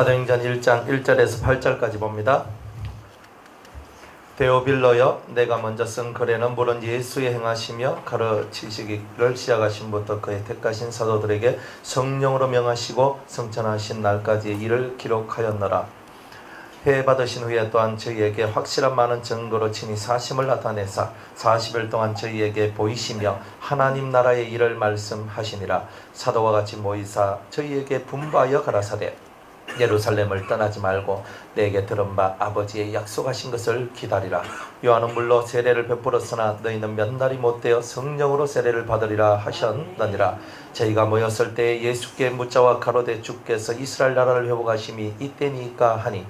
사도행전 1장 1절에서 8절까지 봅니다. 데오빌로여, 내가 먼저 쓴 글에는 물론 예수의 행하시며 가르치시기를 시작하신부터 그의 택하신 사도들에게 성령으로 명하시고 성천하신 날까지의 일을 기록하였노라. 회 받으신 후에 또한 저희에게 확실한 많은 증거로 친히 사심을 나타내사 40일 동안 저희에게 보이시며 하나님 나라의 일을 말씀하시니라. 사도와 같이 모이사 저희에게 분부하여 가라사대 예루살렘을 떠나지 말고 내게 들은 바 아버지의 약속하신 것을 기다리라. 요한은 물로 세례를 베풀었으나 너희는 몇 날이 못되어 성령으로 세례를 받으리라 하셨느니라. 저희가 모였을 때 예수께 묻자와 가로되 주께서 이스라엘 나라를 회복하심이 이때니까 하니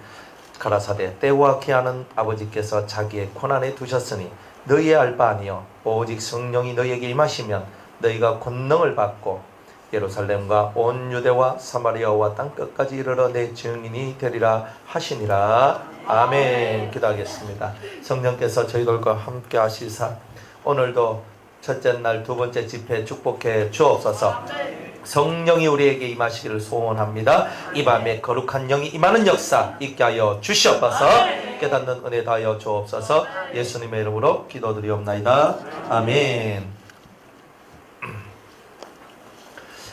가라사대 때와 기한은 아버지께서 자기의 권한에 두셨으니 너희의 알 바 아니요 오직 성령이 너희에게 임하시면 너희가 권능을 받고 예루살렘과 온 유대와 사마리아와 땅끝까지 이르러 내 증인이 되리라 하시니라. 아멘. 기도하겠습니다. 성령께서 저희들과 함께 하시사 오늘도 첫째 날 두 번째 집회 축복해 주옵소서. 성령이 우리에게 임하시기를 소원합니다. 이 밤에 거룩한 영이 임하는 역사 있게 하여 주시옵소서. 깨닫는 은혜 다하여 주옵소서. 예수님의 이름으로 기도드리옵나이다. 아멘.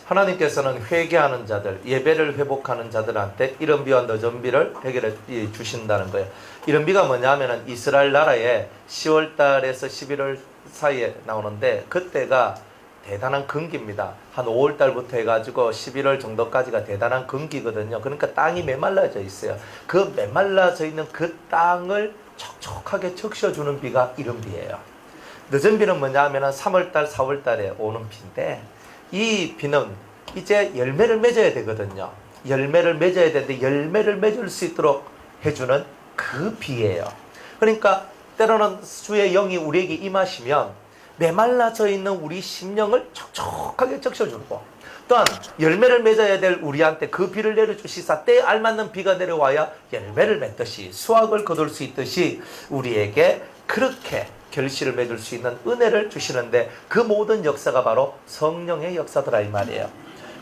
하나님께서는 회개하는 자들, 예배를 회복하는 자들한테 이른 비와 늦은 비를 해결해 주신다는 거예요. 이른 비가 뭐냐면은 이스라엘 나라에 10월 달에서 11월 사이에 나오는데 그때가 대단한 건기입니다. 한 5월 달부터 해가지고 11월 정도까지가 대단한 건기거든요. 그러니까 땅이 메말라져 있어요. 그 메말라져 있는 그 땅을 촉촉하게 적셔주는 비가 이른 비예요. 늦은 비는 뭐냐면은 3월 달, 4월 달에 오는 비인데 이 비는 이제 열매를 맺어야 되거든요. 열매를 맺어야 되는데 열매를 맺을 수 있도록 해주는 그 비예요. 그러니까 때로는 주의 영이 우리에게 임하시면 메말라져 있는 우리 심령을 촉촉하게 적셔주고 또한 열매를 맺어야 될 우리한테 그 비를 내려주시사 때에 알맞는 비가 내려와야 열매를 맺듯이 수확을 거둘 수 있듯이 우리에게 그렇게 결실을 맺을 수 있는 은혜를 주시는데 그 모든 역사가 바로 성령의 역사더라 이 말이에요.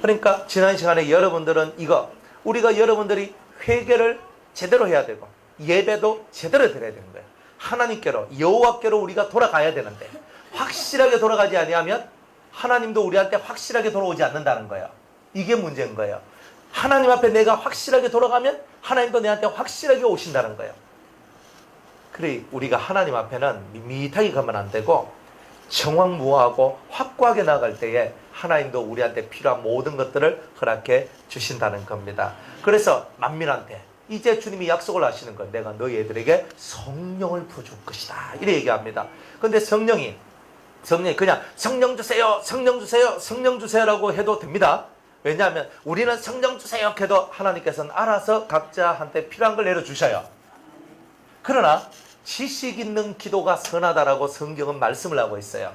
그러니까 지난 시간에 여러분들은 이거 우리가 여러분들이 회개를 제대로 해야 되고 예배도 제대로 드려야 되는 거예요. 하나님께로 여호와께로 우리가 돌아가야 되는데 확실하게 돌아가지 아니하면 하나님도 우리한테 확실하게 돌아오지 않는다는 거예요. 이게 문제인 거예요. 하나님 앞에 내가 확실하게 돌아가면 하나님도 내한테 확실하게 오신다는 거예요. 그래 우리가 하나님 앞에는 밋밋하게 가면 안 되고 정확무하고 확고하게 나갈 때에 하나님도 우리한테 필요한 모든 것들을 허락해 주신다는 겁니다. 그래서 만민한테 이제 주님이 약속을 하시는 건 내가 너희 애들에게 성령을 부어줄 것이다 이렇게 얘기합니다. 근데 성령이 그냥 성령 주세요 성령 주세요 성령 주세요라고 해도 됩니다. 왜냐하면 우리는 성령 주세요 해도 하나님께서는 알아서 각자한테 필요한 걸 내려주셔요. 그러나 지식 있는 기도가 선하다라고 성경은 말씀을 하고 있어요.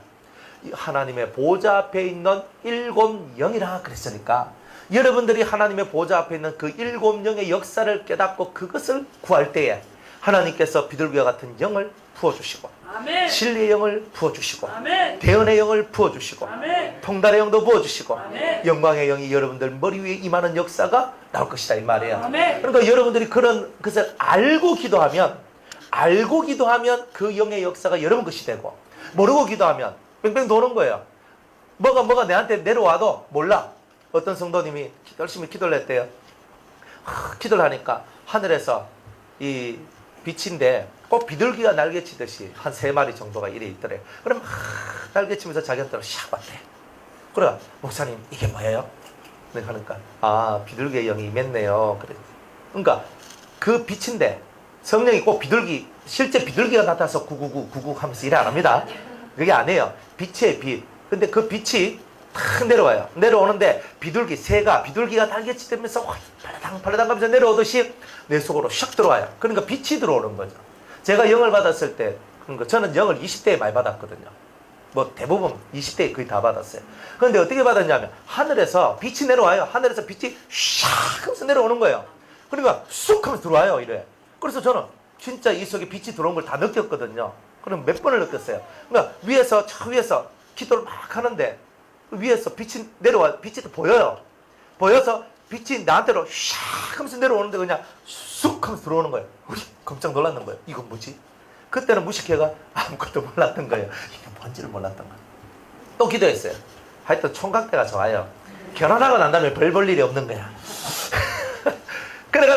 하나님의 보좌 앞에 있는 7 영이라 그랬으니까 여러분들이 하나님의 보좌 앞에 있는 그 7 영의 역사를 깨닫고 그것을 구할 때에 하나님께서 비둘기와 같은 영을 부어주시고 아멘. 진리의 영을 부어주시고 아멘. 대언의 영을 부어주시고 아멘. 통달의 영도 부어주시고 아멘. 영광의 영이 여러분들 머리 위에 임하는 역사가 나올 것이다 이 말이에요. 아멘. 그러니까 여러분들이 그런 것을 알고 기도하면 그 영의 역사가 여러분 것이 되고 모르고 기도하면 뺑뺑 도는 거예요. 뭐가 내한테 내려와도 몰라. 어떤 성도님이 열심히 기도를 했대요. 기도를 하니까 하늘에서 이 빛인데 꼭 비둘기가 날개치듯이 한 3마리 정도가 이래 있더래요. 그럼 날개치면서 자기한테로 샥 왔대. 그래 목사님 이게 뭐예요? 내가 하니까 비둘기의 영이 임했네요. 그래. 그러니까 그 빛인데 성령이 꼭 실제 비둘기가 나타나서 구구구 하면서 일을 안 합니다. 그게 아니에요. 빛의 빛. 근데 그 빛이 탁 내려와요. 내려오는데 비둘기가 날개치면서 팔라당 하면서 내려오듯이 내 속으로 샥 들어와요. 그러니까 빛이 들어오는 거죠. 제가 영을 받았을 때, 그러니까 저는 영을 20대에 많이 받았거든요. 뭐 대부분 20대에 거의 다 받았어요. 그런데 어떻게 받았냐면 하늘에서 빛이 내려와요. 하늘에서 빛이 샥 하면서 내려오는 거예요. 그러니까 쑥 하면서 들어와요. 이래. 그래서 저는 진짜 이 속에 빛이 들어온 걸 다 느꼈거든요. 그럼 몇 번을 느꼈어요. 그러니까 저 위에서 기도를 막 하는데 위에서 빛이 내려와 빛이 또 보여요. 보여서 빛이 나한테로 샥 하면서 내려오는데 그냥 쑥 하면서 들어오는 거예요. 우리 깜짝 놀랐는 거예요. 이건 뭐지? 그때는 무식해가 아무것도 몰랐던 거예요. 이게 뭔지를 몰랐던 거예요. 또 기도했어요. 하여튼 총각대가 좋아요. 결혼하고 난 다음에 별 볼 일이 없는 거야. 그래가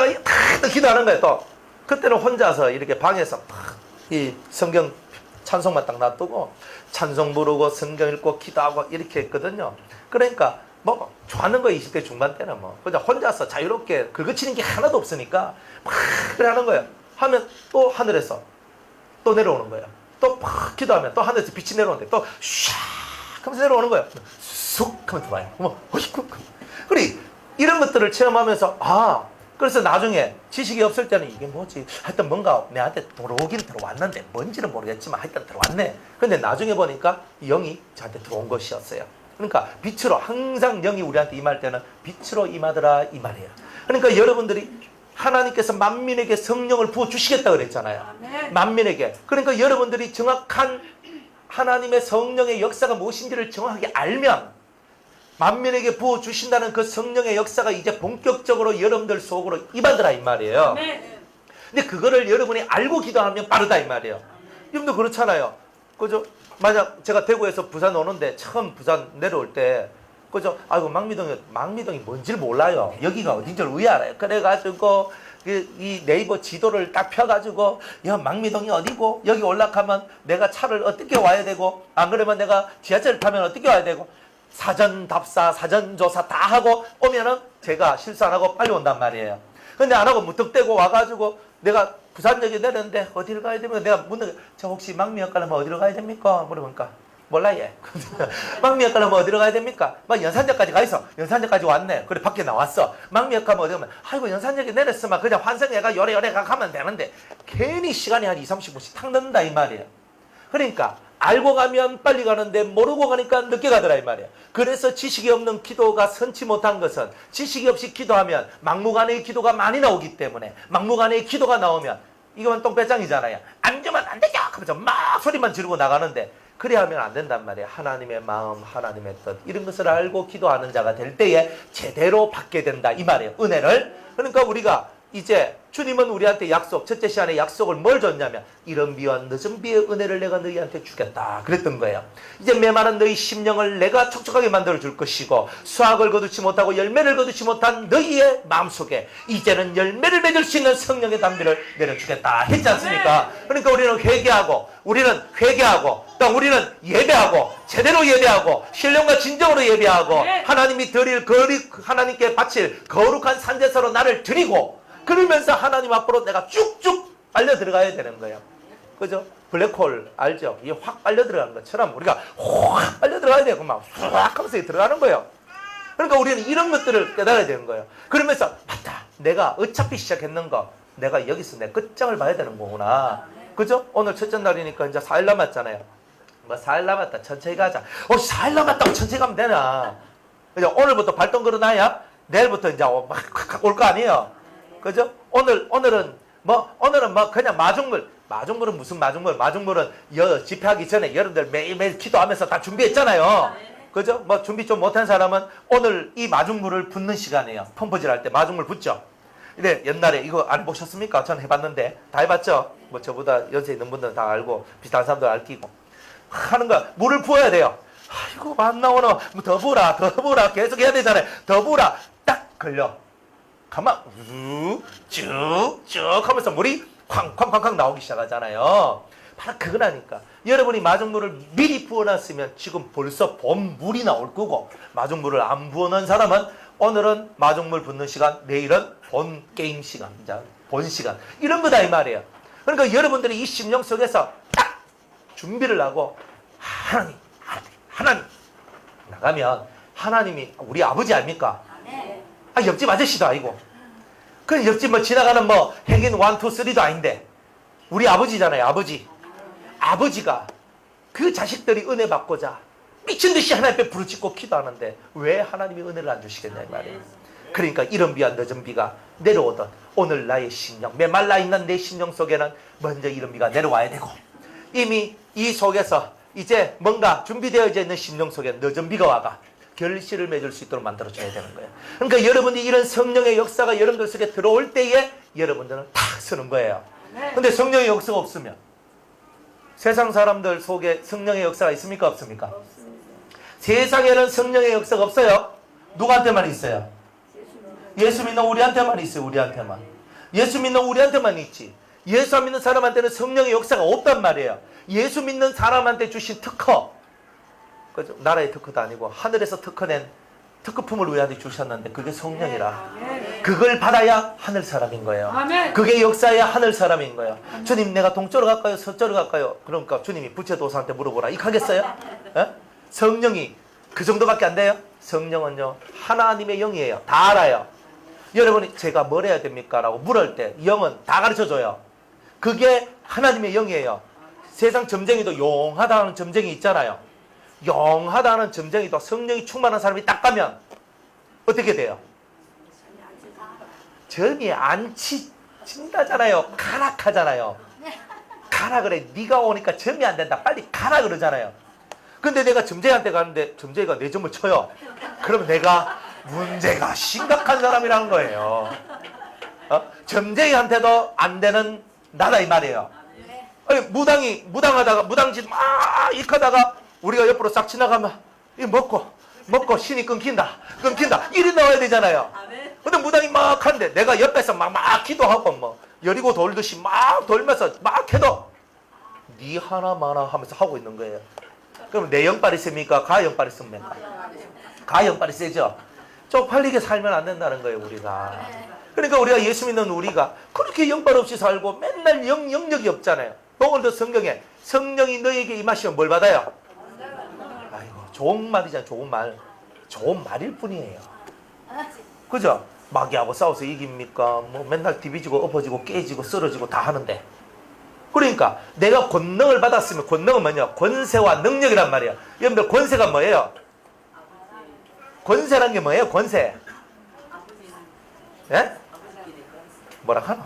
또 기도하는 거예요. 또 그때는 혼자서 이렇게 방에서 이 성경 찬송만 딱 놔두고 찬송 부르고 성경 읽고 기도하고 이렇게 했거든요. 그러니까 뭐 좋아하는 거 20대 중반 때는 뭐 그냥 혼자서 자유롭게 긁어치는 게 하나도 없으니까 막 그래 하는 거예요. 하면 또 하늘에서 또 내려오는 거예요. 또 막 기도하면 또 하늘에서 빛이 내려오는데 또 샥 하면서 내려오는 거예요. 쑥 하면 들어와요. 어이구. 그래 이런 것들을 체험하면서 그래서 나중에 지식이 없을 때는 이게 뭐지? 하여튼 뭔가 내한테 들어오긴 들어왔는데 뭔지는 모르겠지만 하여튼 들어왔네. 근데 나중에 보니까 영이 저한테 들어온 것이었어요. 그러니까 빛으로 항상 영이 우리한테 임할 때는 빛으로 임하더라 이 말이에요. 그러니까 여러분들이 하나님께서 만민에게 성령을 부어주시겠다 그랬잖아요. 만민에게. 그러니까 여러분들이 정확한 하나님의 성령의 역사가 무엇인지를 정확하게 알면 만민에게 부어주신다는 그 성령의 역사가 이제 본격적으로 여러분들 속으로 임하더라 이 말이에요. 근데 그거를 여러분이 알고 기도하면 빠르다 이 말이에요. 여러분도 그렇잖아요. 그죠? 만약 제가 대구에서 부산 오는데 처음 부산 내려올 때 그죠? 아이고 망미동이 뭔지를 몰라요. 여기가 어딘지를 왜 알아요? 그래가지고 이 네이버 지도를 딱 펴가지고 야 망미동이 어디고 여기 올라가면 내가 차를 어떻게 와야 되고 안 그러면 내가 지하철을 타면 어떻게 와야 되고 사전 답사 사전 조사 다 하고 오면은 제가 실수 안 하고 빨리 온단 말이에요. 근데 안 하고 무턱대고 와가지고 내가 부산역에 내렸는데 어디를 가야 됩니까? 내가 묻는 저 혹시 망미역 가려면 어디로 가야 됩니까? 물어보니까 몰라 얘. 망미역 가려면 어디로 가야 됩니까? 막 연산역까지 가 있어. 연산역까지 왔네. 그래 밖에 나왔어. 망미역 가면 어디 가면 아이고 연산역에 내렸으면 그냥 환승해가 요래요래 가면 되는데 괜히 시간이 한 20-30분씩 탁 넣는다 이 말이에요. 그러니까 알고 가면 빨리 가는데 모르고 가니까 늦게 가더라 이 말이에요. 그래서 지식이 없는 기도가 선치 못한 것은 지식이 없이 기도하면 막무가내의 기도가 많이 나오기 때문에 막무가내의 기도가 나오면 이건 똥배짱이잖아요. 안 되면 안 되죠 하면서 막 소리만 지르고 나가는데 그래 하면 안 된단 말이에요. 하나님의 마음 하나님의 뜻 이런 것을 알고 기도하는 자가 될 때에 제대로 받게 된다 이 말이에요. 은혜를. 그러니까 우리가 이제 주님은 우리한테 약속, 첫째 시간에 약속을 뭘 줬냐면 이런 비와 늦은 비의 은혜를 내가 너희한테 주겠다 그랬던 거예요. 이제 메마른 너희 심령을 내가 촉촉하게 만들어 줄 것이고 수확을 거두지 못하고 열매를 거두지 못한 너희의 마음속에 이제는 열매를 맺을 수 있는 성령의 담비를 내려주겠다 했지 않습니까? 그러니까 우리는 회개하고 또 우리는 예배하고 제대로 예배하고 신령과 진정으로 예배하고 하나님이 하나님께 바칠 거룩한 산제사로 나를 드리고 그러면서 하나님 앞으로 내가 쭉쭉 빨려 들어가야 되는 거예요. 그죠? 블랙홀 알죠? 이게 확 빨려 들어가는 것처럼 우리가 확 빨려 들어가야 되고 막 쫙 하면서 들어가는 거예요. 그러니까 우리는 이런 것들을 깨달아야 되는 거예요. 그러면서 맞다. 내가 어차피 시작했는 거 내가 여기서 내 끝장을 봐야 되는 거구나. 그죠? 오늘 첫째 날이니까 이제 4일 남았잖아요. 뭐 4일 남았다. 천천히 가자. 4일 남았다고 천천히 가면 되나? 그죠? 오늘부터 발동 걸어놔야 내일부터 이제 막 올 거 아니에요. 그죠? 오늘은 그냥 마중물은 무슨 마중물? 마중물은 집회하기 전에 여러분들 매일매일 기도하면서 다 준비했잖아요. 그죠? 뭐 준비 좀 못한 사람은 오늘 이 마중물을 붓는 시간이에요. 펌프질 할 때 마중물 붓죠? 근데 옛날에 이거 안 해보셨습니까? 전 해봤는데 다 해봤죠? 뭐 저보다 연세 있는 분들은 다 알고 비슷한 사람들 알기고 하는 거야. 물을 부어야 돼요. 아이고 안 나오나 더 부으라 계속 해야 되잖아요. 더 부으라 딱 걸려. 가만 쭉쭉 하면서 물이 쾅쾅쾅쾅 나오기 시작하잖아요. 바로 그거라니까. 여러분이 마중물을 미리 부어놨으면 지금 벌써 본 물이 나올 거고 마중물을 안 부어놓은 사람은 오늘은 마중물 붓는 시간, 내일은 본 게임 시간, 본 시간 이런 거다 이 말이에요. 그러니까 여러분들이 이 심령 속에서 딱 준비를 하고 하나님 나가면 하나님이 우리 아버지 아닙니까? 옆집 아저씨도 아니고 그 옆집 지나가는 행인 1, 2, 3도 아닌데 우리 아버지잖아요. 아버지가 그 자식들이 은혜 받고자 미친듯이 하나님 앞에 부르짖고 기도하는데 왜 하나님이 은혜를 안 주시겠냐 이 말이에요. 그러니까 이른 비와 늦은 비가 내려오던 오늘 나의 심령 메말라 있는 내 심령 속에는 먼저 이른 비가 내려와야 되고 이미 이 속에서 이제 뭔가 준비되어져 있는 심령 속에 늦은 비가 와가 결실을 맺을 수 있도록 만들어줘야 되는 거예요. 그러니까 여러분이 이런 성령의 역사가 여러분들 속에 들어올 때에 여러분들은 탁 서는 거예요. 근데 성령의 역사가 없으면 세상 사람들 속에 성령의 역사가 있습니까? 없습니까? 세상에는 성령의 역사가 없어요. 누구한테만 있어요? 예수 믿는 우리한테만 있어요. 우리한테만. 예수 믿는 우리한테만 있지. 예수 안 믿는 사람한테는 성령의 역사가 없단 말이에요. 예수 믿는 사람한테 주신 특허, 그죠? 나라의 특허도 아니고 하늘에서 특허낸 특허품을 우리한테 주셨는데 그게 성령이라. 그걸 받아야 하늘 사람인 거예요. 그게 역사야 하늘 사람인 거예요. 주님, 내가 동쪽으로 갈까요? 서쪽으로 갈까요? 그러니까 주님이 부채도사한테 물어보라. 이거 하겠어요? 예? 성령이 그 정도밖에 안 돼요? 성령은요, 하나님의 영이에요. 다 알아요. 여러분이 제가 뭘 해야 됩니까? 라고 물을 때 영은 다 가르쳐줘요. 그게 하나님의 영이에요. 세상 점쟁이도 용하다는 점쟁이 있잖아요. 용하다는 점쟁이도 성령이 충만한 사람이 딱 가면 어떻게 돼요? 점이 안 친다잖아요. 가라 하잖아요. 가라 그래. 네가 오니까 점이 안 된다. 빨리 가라 그러잖아요. 근데 내가 점쟁이한테 가는데 점쟁이가 내 점을 쳐요. 그러면 내가 문제가 심각한 사람이라는 거예요. 점쟁이한테도 안 되는 나다 이 말이에요. 아니, 무당하다가 무당짓 막 익하다가 우리가 옆으로 싹 지나가면 이 먹고 신이 끊긴다 이리 나와야 되잖아요. 근데 무당이 막 하는데 내가 옆에서 막 기도하고 뭐 여리고 돌듯이 막 돌면서 막 해도 니 하나마나 하면서 하고 있는 거예요. 그럼 내 영빨이 셉니까? 가 영빨이 씁니까? 가 영빨이 세죠. 쪽팔리게 살면 안 된다는 거예요, 우리가. 그러니까 우리가 예수 믿는 우리가 그렇게 영빨 없이 살고 맨날 영역이 없잖아요. 오늘도 성경에 성령이 너에게 임하시면 뭘 받아요? 아이고, 좋은 말이잖아요. 좋은 말일 뿐이에요. 그죠? 마귀하고 싸워서 이깁니까? 뭐 맨날 뒤비지고 엎어지고 깨지고 쓰러지고 다 하는데. 그러니까 내가 권능을 받았으면 권능은 뭐냐? 권세와 능력이란 말이에요. 여러분들 권세가 뭐예요? 권세란 게 뭐예요? 권세. 예? 뭐라 하나?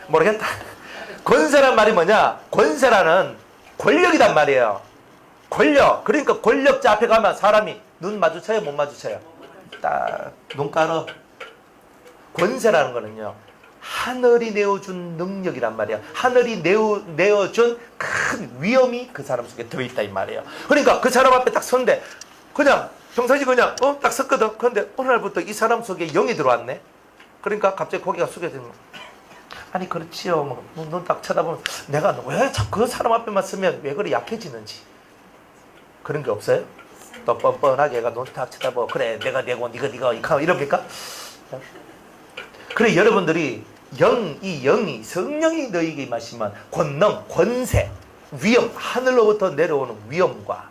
모르겠다. 권세란 말이 뭐냐? 권세라는 권력이란 말이에요. 권력. 그러니까 권력자 앞에 가면 사람이 눈 마주쳐요? 못 마주쳐요? 딱 눈 깔어. 권세라는 거는요, 하늘이 내어준 능력이란 말이야. 하늘이 내어준 큰 위험이 그 사람 속에 들어있다 이 말이에요. 그러니까 그 사람 앞에 딱 선데 그냥 평상시 그냥 딱 섰거든. 그런데 어느 날부터 이 사람 속에 영이 들어왔네. 그러니까 갑자기 고개가 숙여지는 거야. 아니 그렇지요. 눈 딱 쳐다보면 내가 왜 자꾸 그 사람 앞에만 서면 왜 그리 약해지는지 그런 게 없어요? 또 뻔뻔하게 얘가 눈 딱 쳐다보고 그래 내가 내고 니가 이럽니까? 그래 여러분들이 이 영이 성령이 너에게 임하시면 권능, 권세, 위험, 하늘로부터 내려오는 위험과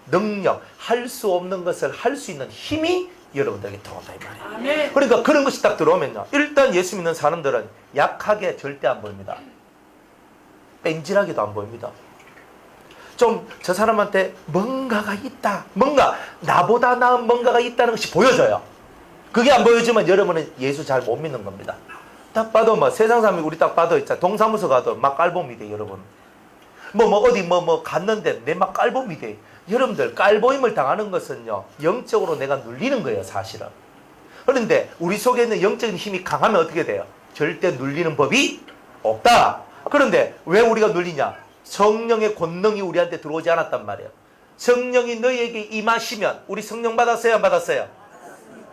능력, 할 수 없는 것을 할 수 있는 힘이 여러분들에게 들어온다 이 말이에요. 아멘. 그러니까 그런 것이 딱 들어오면요, 일단 예수 믿는 사람들은 약하게 절대 안 보입니다. 뺀질하게도 안 보입니다. 좀 저 사람한테 뭔가가 있다, 뭔가 나보다 나은 뭔가가 있다는 것이 보여져요. 그게 안 보여주면 여러분은 예수 잘 못 믿는 겁니다. 딱 봐도 뭐 세상 사람이 우리 딱 봐도 있잖아. 동사무소 가도 막 깔보미 돼 여러분. 어디 갔는데 내 막 깔보미 돼. 여러분들 깔보임을 당하는 것은요, 영적으로 내가 눌리는 거예요 사실은. 그런데 우리 속에 있는 영적인 힘이 강하면 어떻게 돼요? 절대 눌리는 법이 없다. 그런데 왜 우리가 눌리냐? 성령의 권능이 우리한테 들어오지 않았단 말이에요. 성령이 너희에게 임하시면, 우리 성령 받았어요 안 받았어요?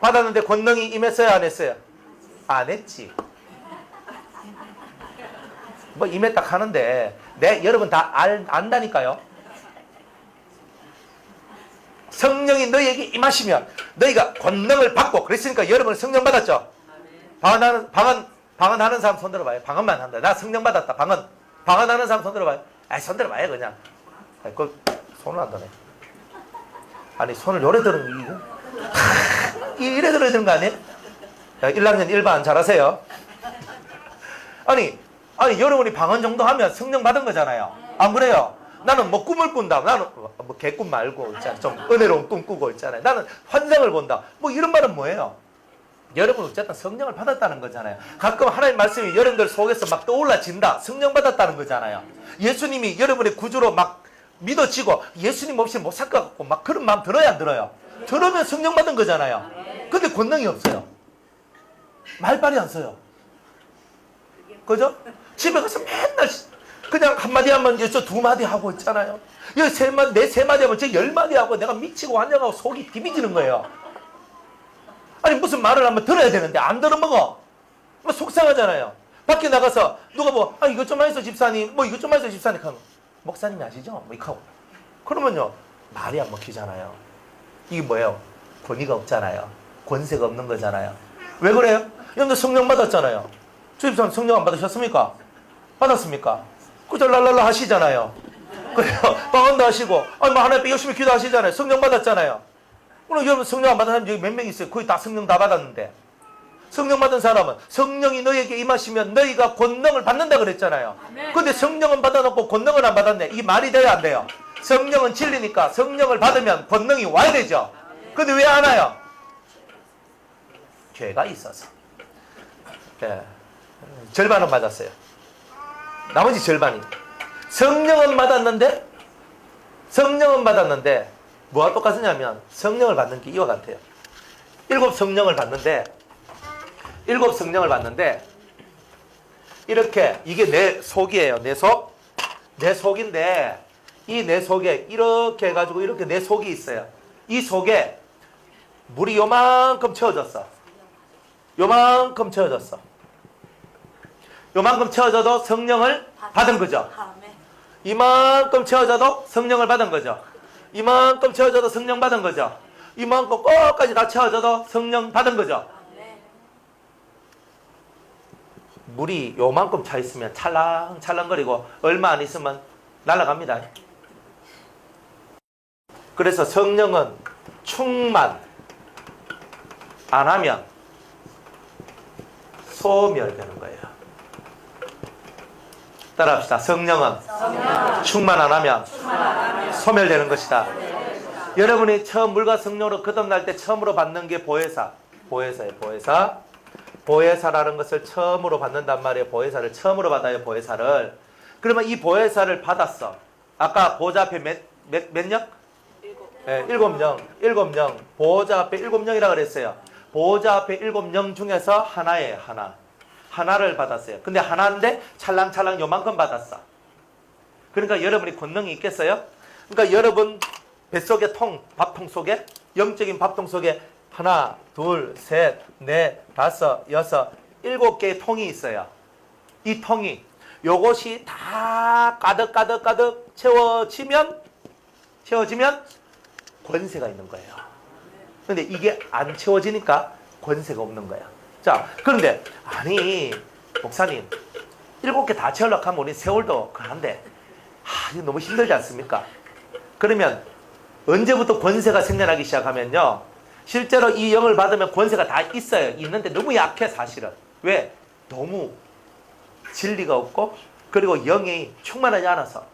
받았는데 권능이 임했어요 안 했어요? 안 했지. 임했다 하는데 여러분 다 안다니까요. 성령이 너희에게 임하시면 너희가 권능을 받고, 그랬으니까 여러분은 성령 받았죠? 방언하는 사람 손 들어봐요. 방언만 한다. 나 성령 받았다. 방언하는 사람 손 들어봐요. 손 들어봐요 그냥. 손을 안 드네. 아니 손을 요래 드는 이거 이래 들어야 되는 거 아니에요? 1학년 1반 잘하세요. 아니 여러분이 방언 정도 하면 성령 받은 거잖아요. 안 그래요? 나는 꿈을 꾼다. 나는 개꿈 말고 있잖아요. 좀 은혜로운 꿈 꾸고 있잖아요. 나는 환상을 본다. 이런 말은 뭐예요? 여러분 어쨌든 성령을 받았다는 거잖아요. 가끔 하나님 말씀이 여러분들 속에서 막 떠올라진다. 성령 받았다는 거잖아요. 예수님이 여러분의 구주로 막 믿어지고 예수님 없이 못 살 것 같고 막 그런 마음 들어요 안 들어요? 저러면 성령 받은 거잖아요. 근데 권능이 없어요. 말빨이 안 써요. 그죠? 집에 가서 맨날 그냥 한마디 하면 저 두 마디 하고 있잖아요. 여기 세 마디 하면 저 10마디 하고 내가 미치고 환장하고 속이 디비지는 거예요. 아니 무슨 말을 하면 들어야 되는데 안 들어먹어. 뭐 속상하잖아요. 밖에 나가서 누가 뭐 이것 좀 하세요 집사님, 뭐 이것 좀 하세요 집사님 하면 목사님이 아시죠? 뭐 이렇게 하고 그러면요 말이 안 먹히잖아요. 이게 뭐예요? 권위가 없잖아요. 권세가 없는 거잖아요. 왜 그래요? 여러분들 성령 받았잖아요. 주 집사님 성령 안 받으셨습니까? 받았습니까? 그저 랄랄라 하시잖아요. 그래요. 방언도 하시고 뭐 하나님 열심히 기도하시잖아요. 성령 받았잖아요. 그럼 여러분 성령 안 받은 사람 여기 몇 명 있어요? 거의 다 성령 다 받았는데 성령 받은 사람은 성령이 너에게 임하시면 너희가 권능을 받는다 그랬잖아요. 근데 성령은 받아놓고 권능을 안 받았네. 이게 말이 돼요 안 돼요? 성령은 진리니까 성령을 받으면 권능이 와야 되죠. 근데 왜 안 와요? 죄가 있어서. 예. 절반은 받았어요. 나머지 절반이. 성령은 받았는데 뭐가 똑같으냐면 성령을 받는 게 이와 같아요. 7 성령을 받는데 이렇게 이게 내 속이에요. 내 속인데 이 내 속에 이렇게 해가지고 이렇게 내 속이 있어요. 이 속에 물이 요만큼 채워졌어. 요만큼 채워져도 성령을 받은 거죠. 이만큼 채워져도 성령을 받은 거죠. 이만큼 채워져도 성령 받은 거죠. 이만큼 끝까지 다 채워져도 성령 받은 거죠. 물이 요만큼 차 있으면 찰랑찰랑거리고 얼마 안 있으면 날아갑니다. 그래서 성령은 충만 안 하면 소멸되는 거예요. 따라합시다. 성령은 충만 안 하면 소멸되는 것이다. 여러분이 처음 물과 성령으로 거듭날 때 처음으로 받는 게 보혜사예요. 보혜사라는 것을 처음으로 받는단 말이에요. 보혜사를 처음으로 받아요. 보혜사를. 그러면 이 보혜사를 받았어. 아까 보좌 앞에 몇 영? 7명. 보좌 앞에 7명이라고 그랬어요. 보좌 앞에 7명 중에서 하나예요. 하나를 받았어요. 근데 하나인데 찰랑찰랑 요만큼 받았어. 그러니까 여러분이 권능이 있겠어요? 그러니까 여러분 뱃속에 밥통 속에 영적인 밥통 속에 하나, 둘, 셋, 넷, 다섯, 여섯, 7개의 통이 있어요. 이 통이 요것이 다 가득 채워지면 권세가 있는 거예요. 근데 이게 안 채워지니까 권세가 없는 거예요. 자, 그런데 아니 목사님 7개 다 채우려고 하면 우리 세월도 그런데 이거 너무 힘들지 않습니까? 그러면 언제부터 권세가 생겨나기 시작하면요, 실제로 이 영을 받으면 권세가 다 있어요. 있는데 너무 약해 사실은. 왜? 너무 진리가 없고 그리고 영이 충만하지 않아서.